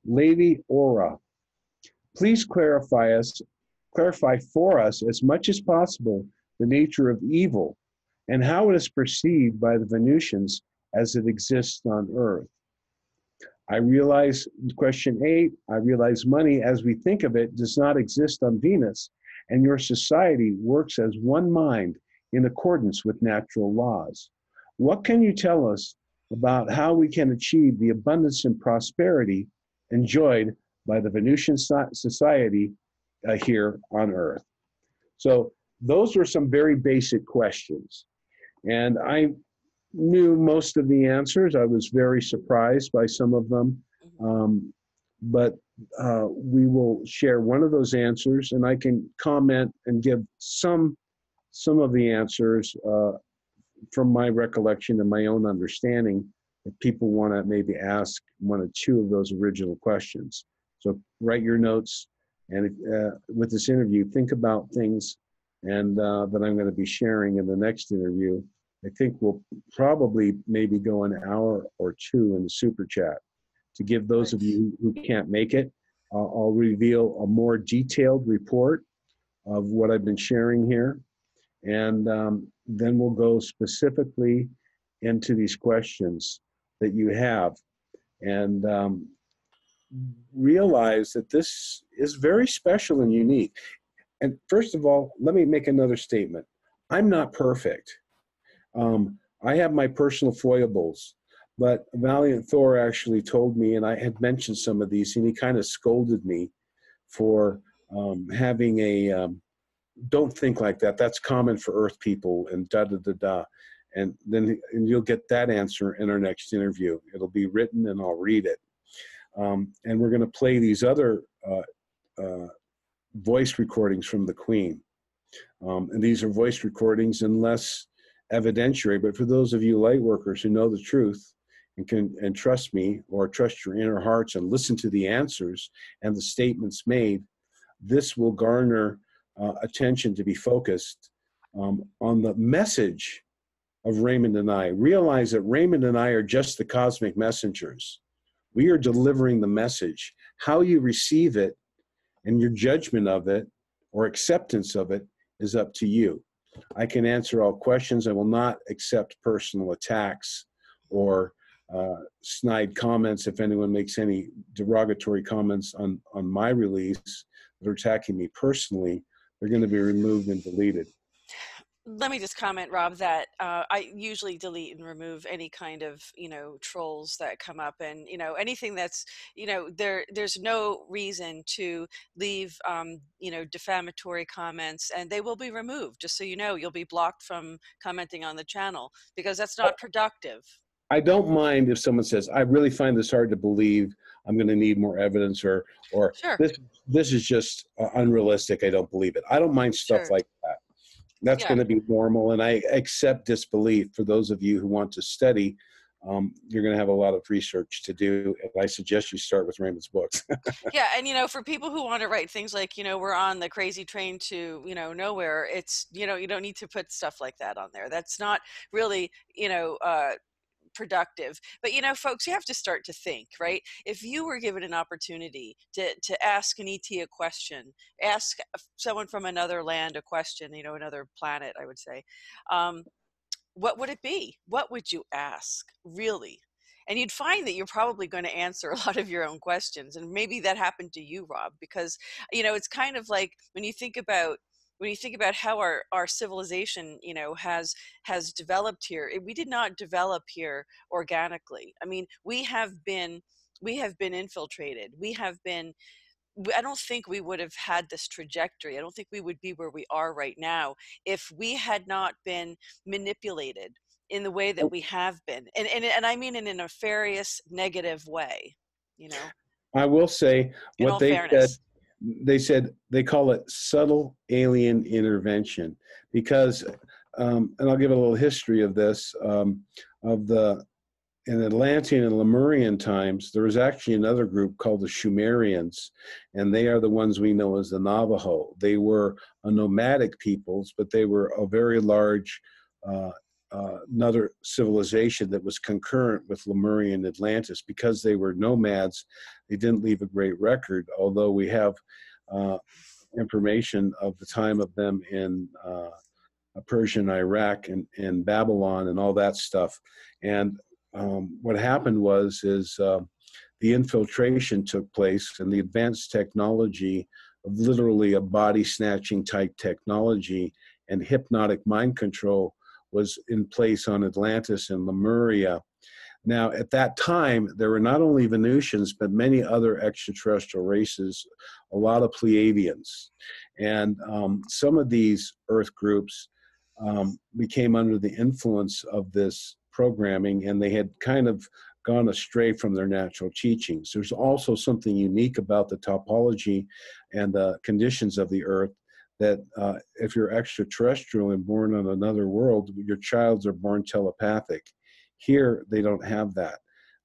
Lady Aura, please clarify for us as much as possible the nature of evil and how it is perceived by the Venusians as it exists on Earth. I realize, question 8, I realize money as we think of it does not exist on Venus, and your society works as one mind in accordance with natural laws. What can you tell us about how we can achieve the abundance and prosperity enjoyed by the Venusian society here on Earth? So those were some very basic questions. And I knew most of the answers. I was very surprised by some of them. But we will share one of those answers, and I can comment and give some of the answers from my recollection and my own understanding if people want to maybe ask one or two of those original questions. So write your notes, and with this interview, think about things and that I'm going to be sharing in the next interview. I think we'll probably maybe go an hour or two in the super chat to give those of you who can't make it. I'll reveal a more detailed report of what I've been sharing here. And then we'll go specifically into these questions that you have. And realize that this is very special and unique. And first of all, let me make another statement. I'm not perfect. I have my personal foibles, but Valiant Thor actually told me, and I had mentioned some of these, and he kind of scolded me for having a, don't think like that. That's common for Earth people and da-da-da-da. And then you'll get that answer in our next interview. It'll be written and I'll read it. And we're going to play these other voice recordings from the Queen. And these are voice recordings and less evidentiary, but for those of you light workers who know the truth and trust me, or trust your inner hearts and listen to the answers and the statements made, this will garner attention to be focused on the message of Raymond and I. Realize that Raymond and I are just the cosmic messengers. We are delivering the message. How you receive it and your judgment of it or acceptance of it is up to you. I can answer all questions. I will not accept personal attacks or snide comments. If anyone makes any derogatory comments on my release that are attacking me personally, they're going to be removed and deleted. Let me just comment, Rob, that I usually delete and remove any kind of, trolls that come up, and, anything that's, there's no reason to leave, defamatory comments, and they will be removed. Just so you know, you'll be blocked from commenting on the channel because that's not productive. I don't mind if someone says, I really find this hard to believe, I'm going to need more evidence, or Sure. this is just unrealistic, I don't believe it. I don't mind stuff like that. That's going to be normal, and I accept disbelief. For those of you who want to study, you're going to have a lot of research to do, and I suggest you start with Raymond's books. Yeah, and for people who want to write things like, we're on the crazy train to, nowhere, it's, you don't need to put stuff like that on there. That's not really, productive. But folks, you have to start to think, right? If you were given an opportunity to ask an ET a question, ask someone from another land a question, another planet, I would say, what would it be? What would you ask, really? And you'd find that you're probably going to answer a lot of your own questions. And maybe that happened to you, Rob, because it's kind of like when you think about how our civilization, has developed here, we did not develop here organically. I mean, we have been infiltrated. I don't think we would have had this trajectory. I don't think we would be where we are right now if we had not been manipulated in the way that we have been. And I mean in a nefarious, negative way, I will say what they said they call it subtle alien intervention because, and I'll give a little history of this, in Atlantean and Lemurian times, there was actually another group called the Sumerians, and they are the ones we know as the Navajo. They were a nomadic peoples, but they were a very large, another civilization that was concurrent with Lemurian Atlantis. Because they were nomads, they didn't leave a great record, although we have information of the time of them in Persian, Iraq, and Babylon, and all that stuff. And what happened was the infiltration took place, and the advanced technology of literally a body-snatching type technology, and hypnotic mind control was in place on Atlantis and Lemuria. Now, at that time, there were not only Venusians, but many other extraterrestrial races, a lot of Pleiadians. And some of these Earth groups became under the influence of this programming, and they had kind of gone astray from their natural teachings. There's also something unique about the topology and the conditions of the Earth, that if you're extraterrestrial and born on another world, your childs are born telepathic. Here, they don't have that.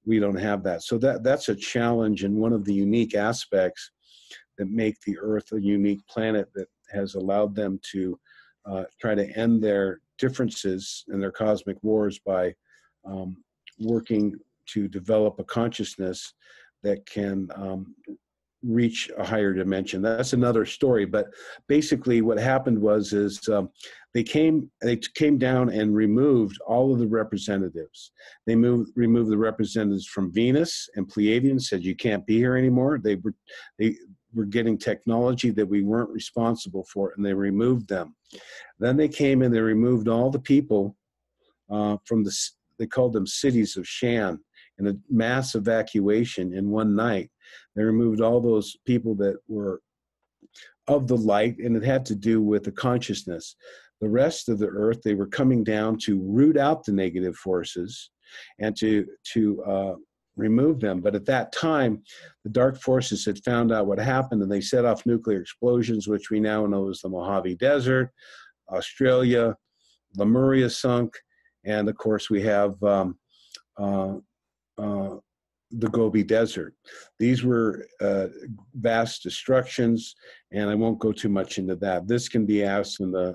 We don't have that. So that's a challenge, and one of the unique aspects that make the Earth a unique planet that has allowed them to try to end their differences and their cosmic wars by working to develop a consciousness that can reach a higher dimension. That's another story. But basically what happened was they came down and removed all of the representatives. They removed the representatives from Venus and Pleiadians, said you can't be here anymore. They were getting technology that we weren't responsible for, and they removed them. Then they came and they removed all the people from they called them cities of Shan, in a mass evacuation in one night. They removed all those people that were of the light, and it had to do with the consciousness. The rest of the Earth, they were coming down to root out the negative forces and to remove them. But at that time, the dark forces had found out what happened, and they set off nuclear explosions, which we now know as the Mojave Desert, Australia, Lemuria sunk, and of course we have the Gobi Desert. These were vast destructions, and I won't go too much into that. This can be asked in the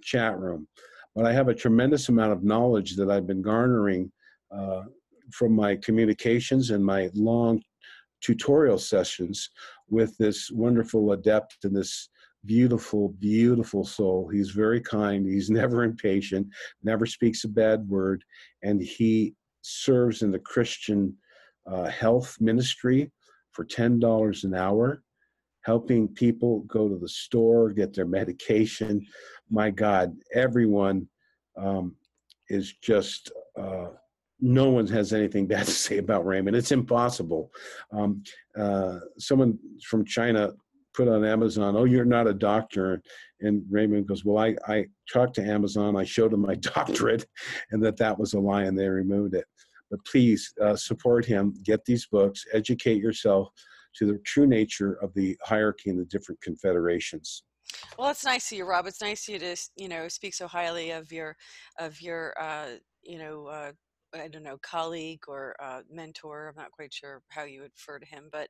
chat room. But I have a tremendous amount of knowledge that I've been garnering from my communications and my long tutorial sessions with this wonderful adept and this beautiful, beautiful soul. He's very kind. He's never impatient, never speaks a bad word, and he serves in the Christian health ministry for $10 an hour, helping people go to the store, get their medication. My God, everyone is just, no one has anything bad to say about Raymond. It's impossible. Someone from China put on Amazon, "Oh, you're not a doctor." And Raymond goes, "Well, I talked to Amazon. I showed them my doctorate," and that was a lie, and they removed it. But please support him, get these books, educate yourself to the true nature of the hierarchy and the different confederations. Well, it's nice of you, Rob. It's nice of you to, speak so highly of your, I don't know, colleague or mentor. I'm not quite sure how you would refer to him, but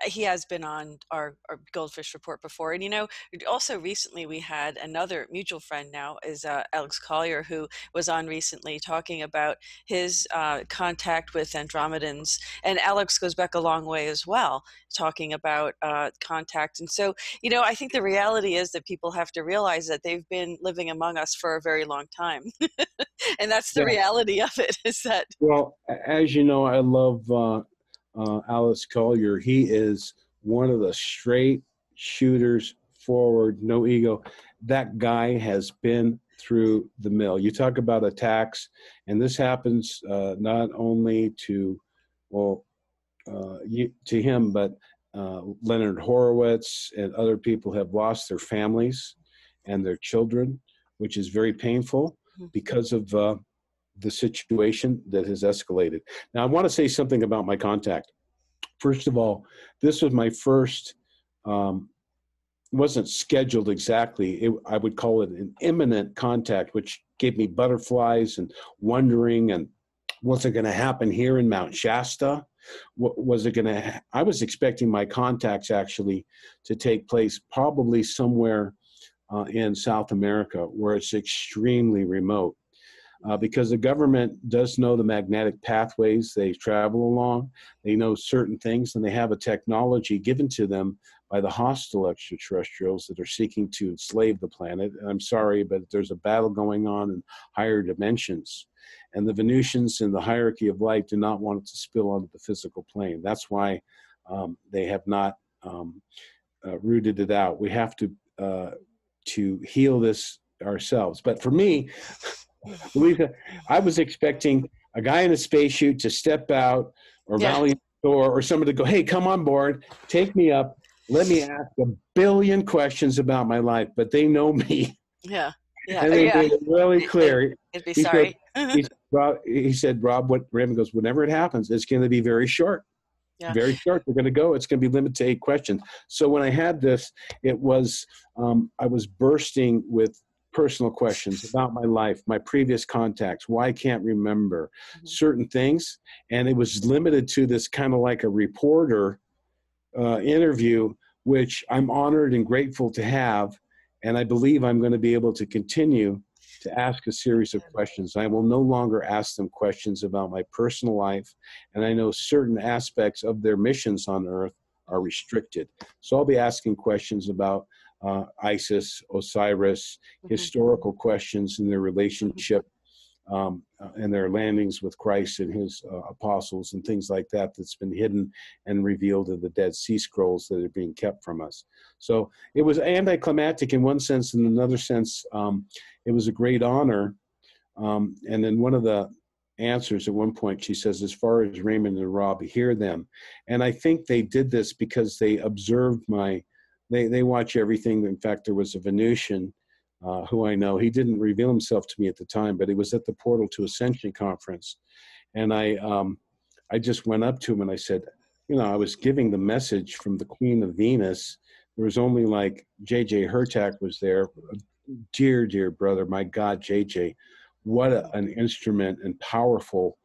he has been on our GoldFish Report before. And, also recently we had another mutual friend now is Alex Collier, who was on recently talking about his contact with Andromedans. And Alex goes back a long way as well, talking about contact. And so, I think the reality is that people have to realize that they've been living among us for a very long time. And that's the reality of it, is that. Well, as you know, I love Alex Collier. He is one of the straight shooters, forward, no ego. That guy has been through the mill. You talk about attacks, and this happens not only to him, but Leonard Horowitz and other people have lost their families and their children, which is very painful because of the situation that has escalated. Now, I want to say something about my contact. First of all, this was my first, wasn't scheduled exactly. I would call it an imminent contact, which gave me butterflies and wondering, and what's it going to happen here in Mount Shasta? What was it going to, I was expecting my contacts actually to take place probably somewhere in South America, where it's extremely remote. Because the government does know the magnetic pathways they travel along. They know certain things, and they have a technology given to them by the hostile extraterrestrials that are seeking to enslave the planet. And I'm sorry, but there's a battle going on in higher dimensions. And the Venusians in the hierarchy of light do not want it to spill onto the physical plane. That's why they have not rooted it out. We have to heal this ourselves. But for me, Louisa, I was expecting a guy in a spacesuit to step out, or Valiant Thor, or somebody to go, hey, come on board, take me up, let me ask a billion questions about my life. But they know me. Yeah. Yeah. And they made it really clear. It'd be sorry. He said, Rob, Raymond goes, whenever it happens, it's going to be very short. Yeah. Very short. They're going to go. It's going to be limited to 8 questions. So when I had this, it was, I was bursting with personal questions about my life, my previous contacts, why I can't remember certain things. And it was limited to this kind of like a reporter interview, which I'm honored and grateful to have. And I believe I'm going to be able to continue to ask a series of questions. I will no longer ask them questions about my personal life. And I know certain aspects of their missions on Earth are restricted. So I'll be asking questions about Isis, Osiris, historical questions in their relationship and their landings with Christ and his apostles and things like that that's been hidden and revealed in the Dead Sea Scrolls that are being kept from us. So it was anticlimactic in one sense. In another sense, it was a great honor. And then one of the answers at one point, she says, as far as Raymond and Rob, hear them. And I think they did this because they observed they watch everything. In fact, there was a Venusian who I know. He didn't reveal himself to me at the time, but he was at the Portal to Ascension conference. And I just went up to him and I said, I was giving the message from the Queen of Venus. There was only like J.J. Hurtak was there. Dear, dear brother, my God, J.J., what an instrument and powerful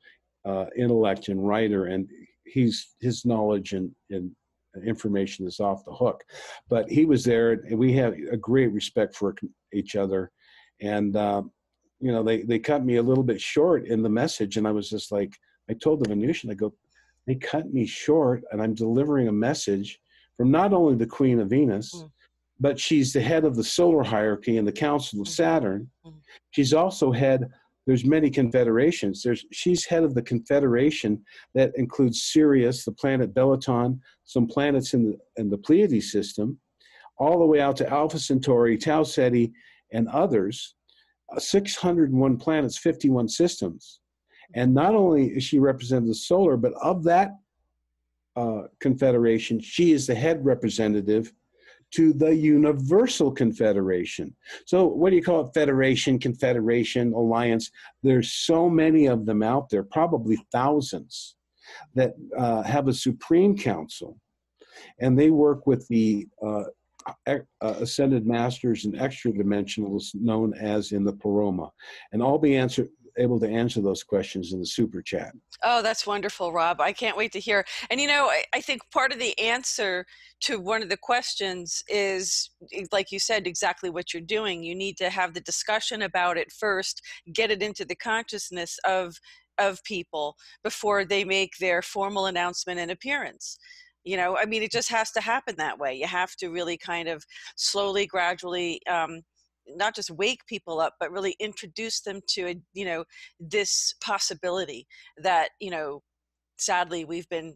intellect and writer. And his knowledge and information is off the hook. But he was there, and we had a great respect for each other. And, they cut me a little bit short in the message. And I was just like, I told the Venusian, I go, they cut me short, and I'm delivering a message from not only the Queen of Venus, but she's the head of the solar hierarchy in the Council of Saturn. She's also there's many confederations. She's head of the confederation that includes Sirius, the planet Beloton, some planets in the Pleiades system, all the way out to Alpha Centauri, Tau Ceti, and others, 601 planets, 51 systems. And not only is she represented the solar, but of that confederation, she is the head representative to the Universal Confederation. So what do you call it? Federation, confederation, alliance. There's so many of them out there, probably thousands, that have a Supreme Council. And they work with the ascended masters and extra dimensionals known as in the Paroma. And I'll be able to answer those questions in the super chat. Oh, that's wonderful, Rob. I can't wait to hear. And I think part of the answer to one of the questions is, like you said, exactly what you're doing. You need to have the discussion about it first, get it into the consciousness of people before they make their formal announcement and appearance. It just has to happen that way. You have to really kind of slowly, gradually, not just wake people up, but really introduce them to, this possibility that, sadly we've been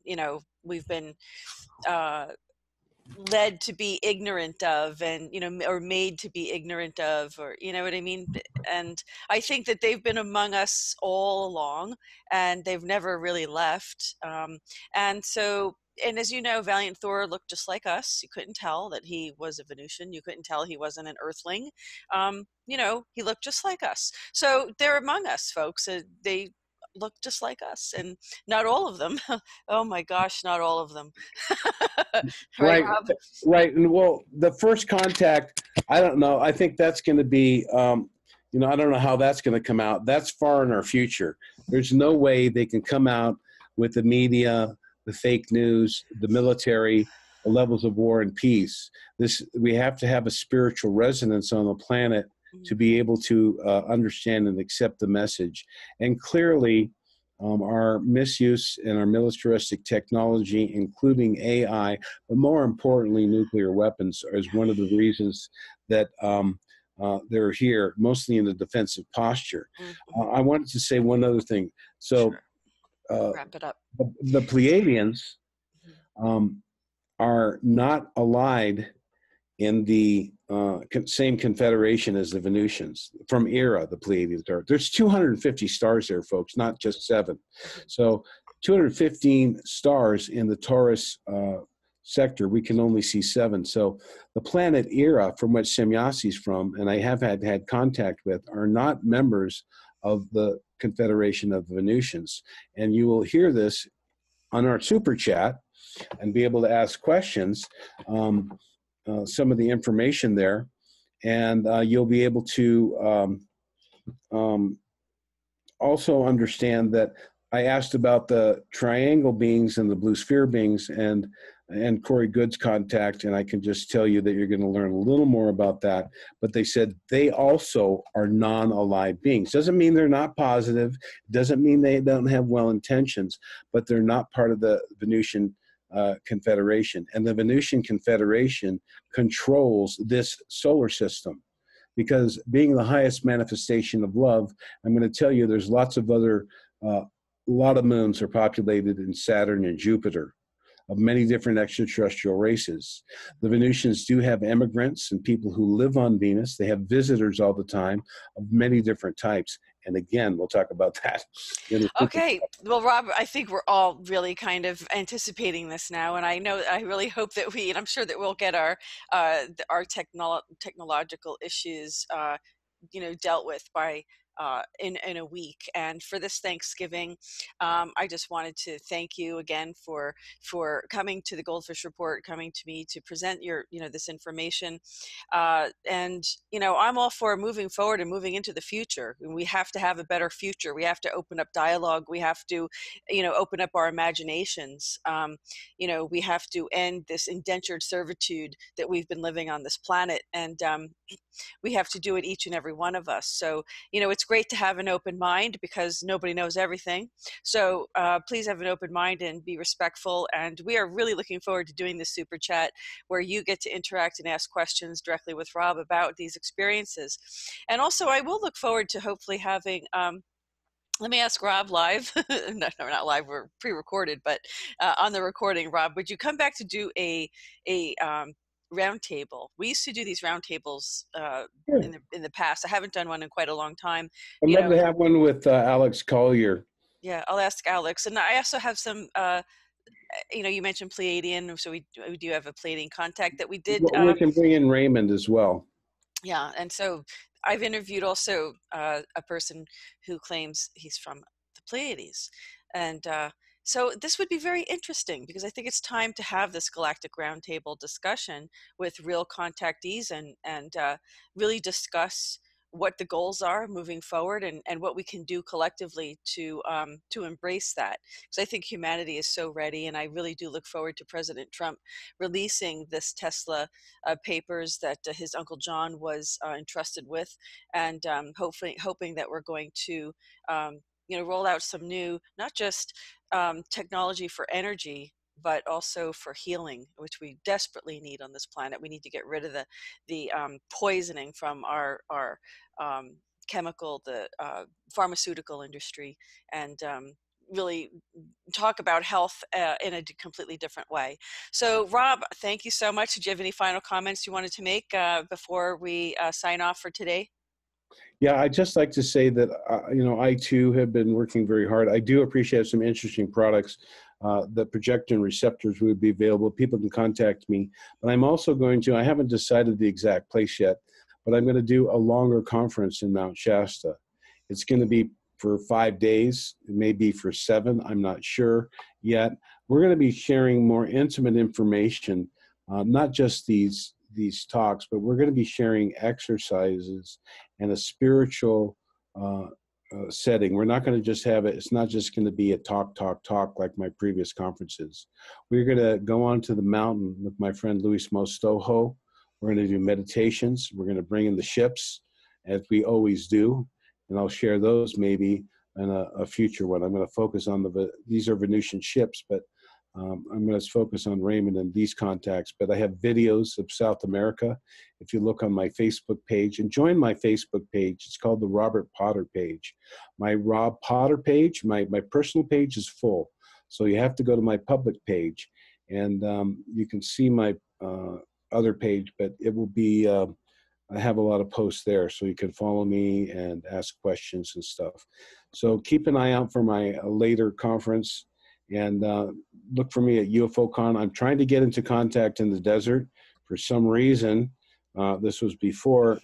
led to be ignorant of, and or made to be ignorant of, or what I mean. And I think that they've been among us all along, and they've never really left. And so, and as you know, Valiant Thor looked just like us. You couldn't tell that he was a Venusian. You couldn't tell he wasn't an Earthling. He looked just like us. So they're among us, folks. They look just like us, and not all of them. Oh my gosh, not all of them. Right, Rob? Right. And well, the first contact, I don't know. I think that's going to be, I don't know how that's going to come out. That's far in our future. There's no way they can come out with the media, the fake news, the military, the levels of war and peace. We have to have a spiritual resonance on the planet to be able to understand and accept the message. And clearly, our misuse and our militaristic technology, including AI, but more importantly, nuclear weapons, is one of the reasons that they're here, mostly in the defensive posture. I wanted to say one other thing. So, wrap it up. The Pleiadians are not allied in the same confederation as the Venusians from Era, the Pleiadian star. There's 250 stars there, folks, not just 7. So 215 stars in the Taurus sector, we can only see 7. So the planet Era, from which Semyasi's from, and I have had contact with, are not members of the confederation of the Venusians. And you will hear this on our super chat and be able to ask questions. Some of the information there, and you'll be able to also understand that I asked about the triangle beings and the blue sphere beings and Corey Good's contact, and I can just tell you that you're going to learn a little more about that. But they said they also are non-aligned beings. Doesn't mean they're not positive, doesn't mean they don't have well intentions, but they're not part of the Venusian Confederation. And the Venusian Confederation controls this solar system, because being the highest manifestation of love, I'm going to tell you there's lots of other, a lot of moons are populated in Saturn and Jupiter of many different extraterrestrial races. The Venusians do have immigrants and people who live on Venus. They have visitors all the time of many different types. And again, we'll talk about that. Okay. Well, Rob, I think we're all really kind of anticipating this now, and I really hope that and I'm sure that we'll get our technological issues, dealt with by in a week. And for this Thanksgiving, I just wanted to thank you again for coming to the GoldFish Report, coming to me to present this information. And I'm all for moving forward and moving into the future. We have to have a better future. We have to open up dialogue. We have to, open up our imaginations. We have to end this indentured servitude that we've been living on this planet. And we have to do it, each and every one of us. So, it's great to have an open mind, because nobody knows everything. So please have an open mind and be respectful. And we are really looking forward to doing this super chat where you get to interact and ask questions directly with Rob about these experiences. And also, I will look forward to hopefully having let me ask Rob live. No, not live. We're pre-recorded, but on the recording, Rob, would you come back to do a roundtable? We used to do these roundtables in the past. I haven't done one in quite a long time. I'd love to have one with Alex Collier. Yeah, I'll ask Alex. And I also have some, you mentioned Pleiadian, so we do have a Pleiadian contact that we did. We can bring in Raymond as well. Yeah, and so I've interviewed also a person who claims he's from the Pleiades. And so this would be very interesting, because I think it's time to have this galactic roundtable discussion with real contactees and really discuss what the goals are moving forward and what we can do collectively to embrace that. Because I think humanity is so ready, and I really do look forward to President Trump releasing this Tesla papers that his Uncle John was entrusted with, and hoping that we're going to roll out some new, not just technology for energy, but also for healing, which we desperately need on this planet. We need to get rid of the poisoning from our the pharmaceutical industry, and really talk about health in a completely different way. So, Rob, thank you so much. Did you have any final comments you wanted to make before we sign off for today? Yeah, I'd just like to say that, I too have been working very hard. I do appreciate some interesting products. The projector and receptors would be available. People can contact me. But I'm also I haven't decided the exact place yet, but I'm going to do a longer conference in Mount Shasta. It's going to be for 5 days. It may be for 7. I'm not sure yet. We're going to be sharing more intimate information, not just these talks, but we're going to be sharing exercises and a spiritual setting. We're not going to just have it. It's not just going to be a talk like my previous conferences. We're going to go onto the mountain with my friend Luis Mostojo. We're going to do meditations. We're going to bring in the ships, as we always do, and I'll share those maybe in a future one. I'm going to focus on these are Venusian ships, but I'm going to focus on Raymond and these contacts. But I have videos of South America. If you look on my Facebook page and join my Facebook page, it's called the Robert Potter page. My Rob Potter page, my personal page is full. So you have to go to my public page. And you can see my other page, but it will be, I have a lot of posts there, so you can follow me and ask questions and stuff. So keep an eye out for my later conference, and look for me at UFOCon. I'm trying to get into contact in the desert. For some reason, this was before,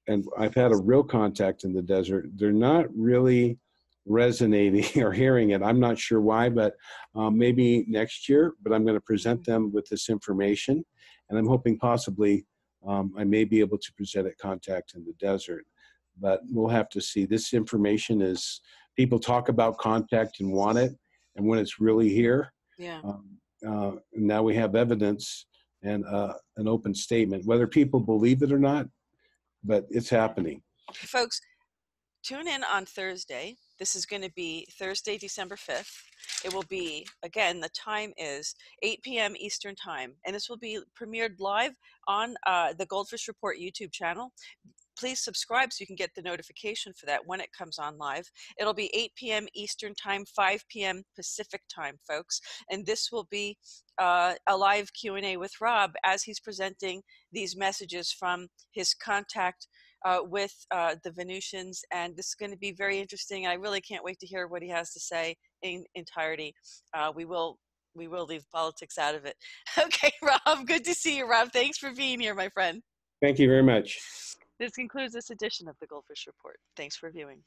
and I've had a real contact in the desert. They're not really resonating or hearing it. I'm not sure why, but maybe next year. But I'm going to present them with this information, and I'm hoping possibly I may be able to present at contact in the desert. But we'll have to see. This information is, people talk about contact and want it, and when it's really here, Yeah. now we have evidence and an open statement, whether people believe it or not, but it's happening. Folks, tune in on Thursday. This is going to be Thursday, December 5th. It will be, again, the time is 8 p.m. Eastern Time, and this will be premiered live on the GoldFish Report YouTube channel. Please subscribe so you can get the notification for that when it comes on live. It'll be 8 p.m. Eastern Time, 5 p.m. Pacific Time, folks. And this will be a live Q&A with Rob as he's presenting these messages from his contact with the Venusians. And this is going to be very interesting. I really can't wait to hear what he has to say in entirety. We will leave politics out of it. Okay, Rob, good to see you, Rob. Thanks for being here, my friend. Thank you very much. This concludes this edition of the GoldFish Report. Thanks for viewing.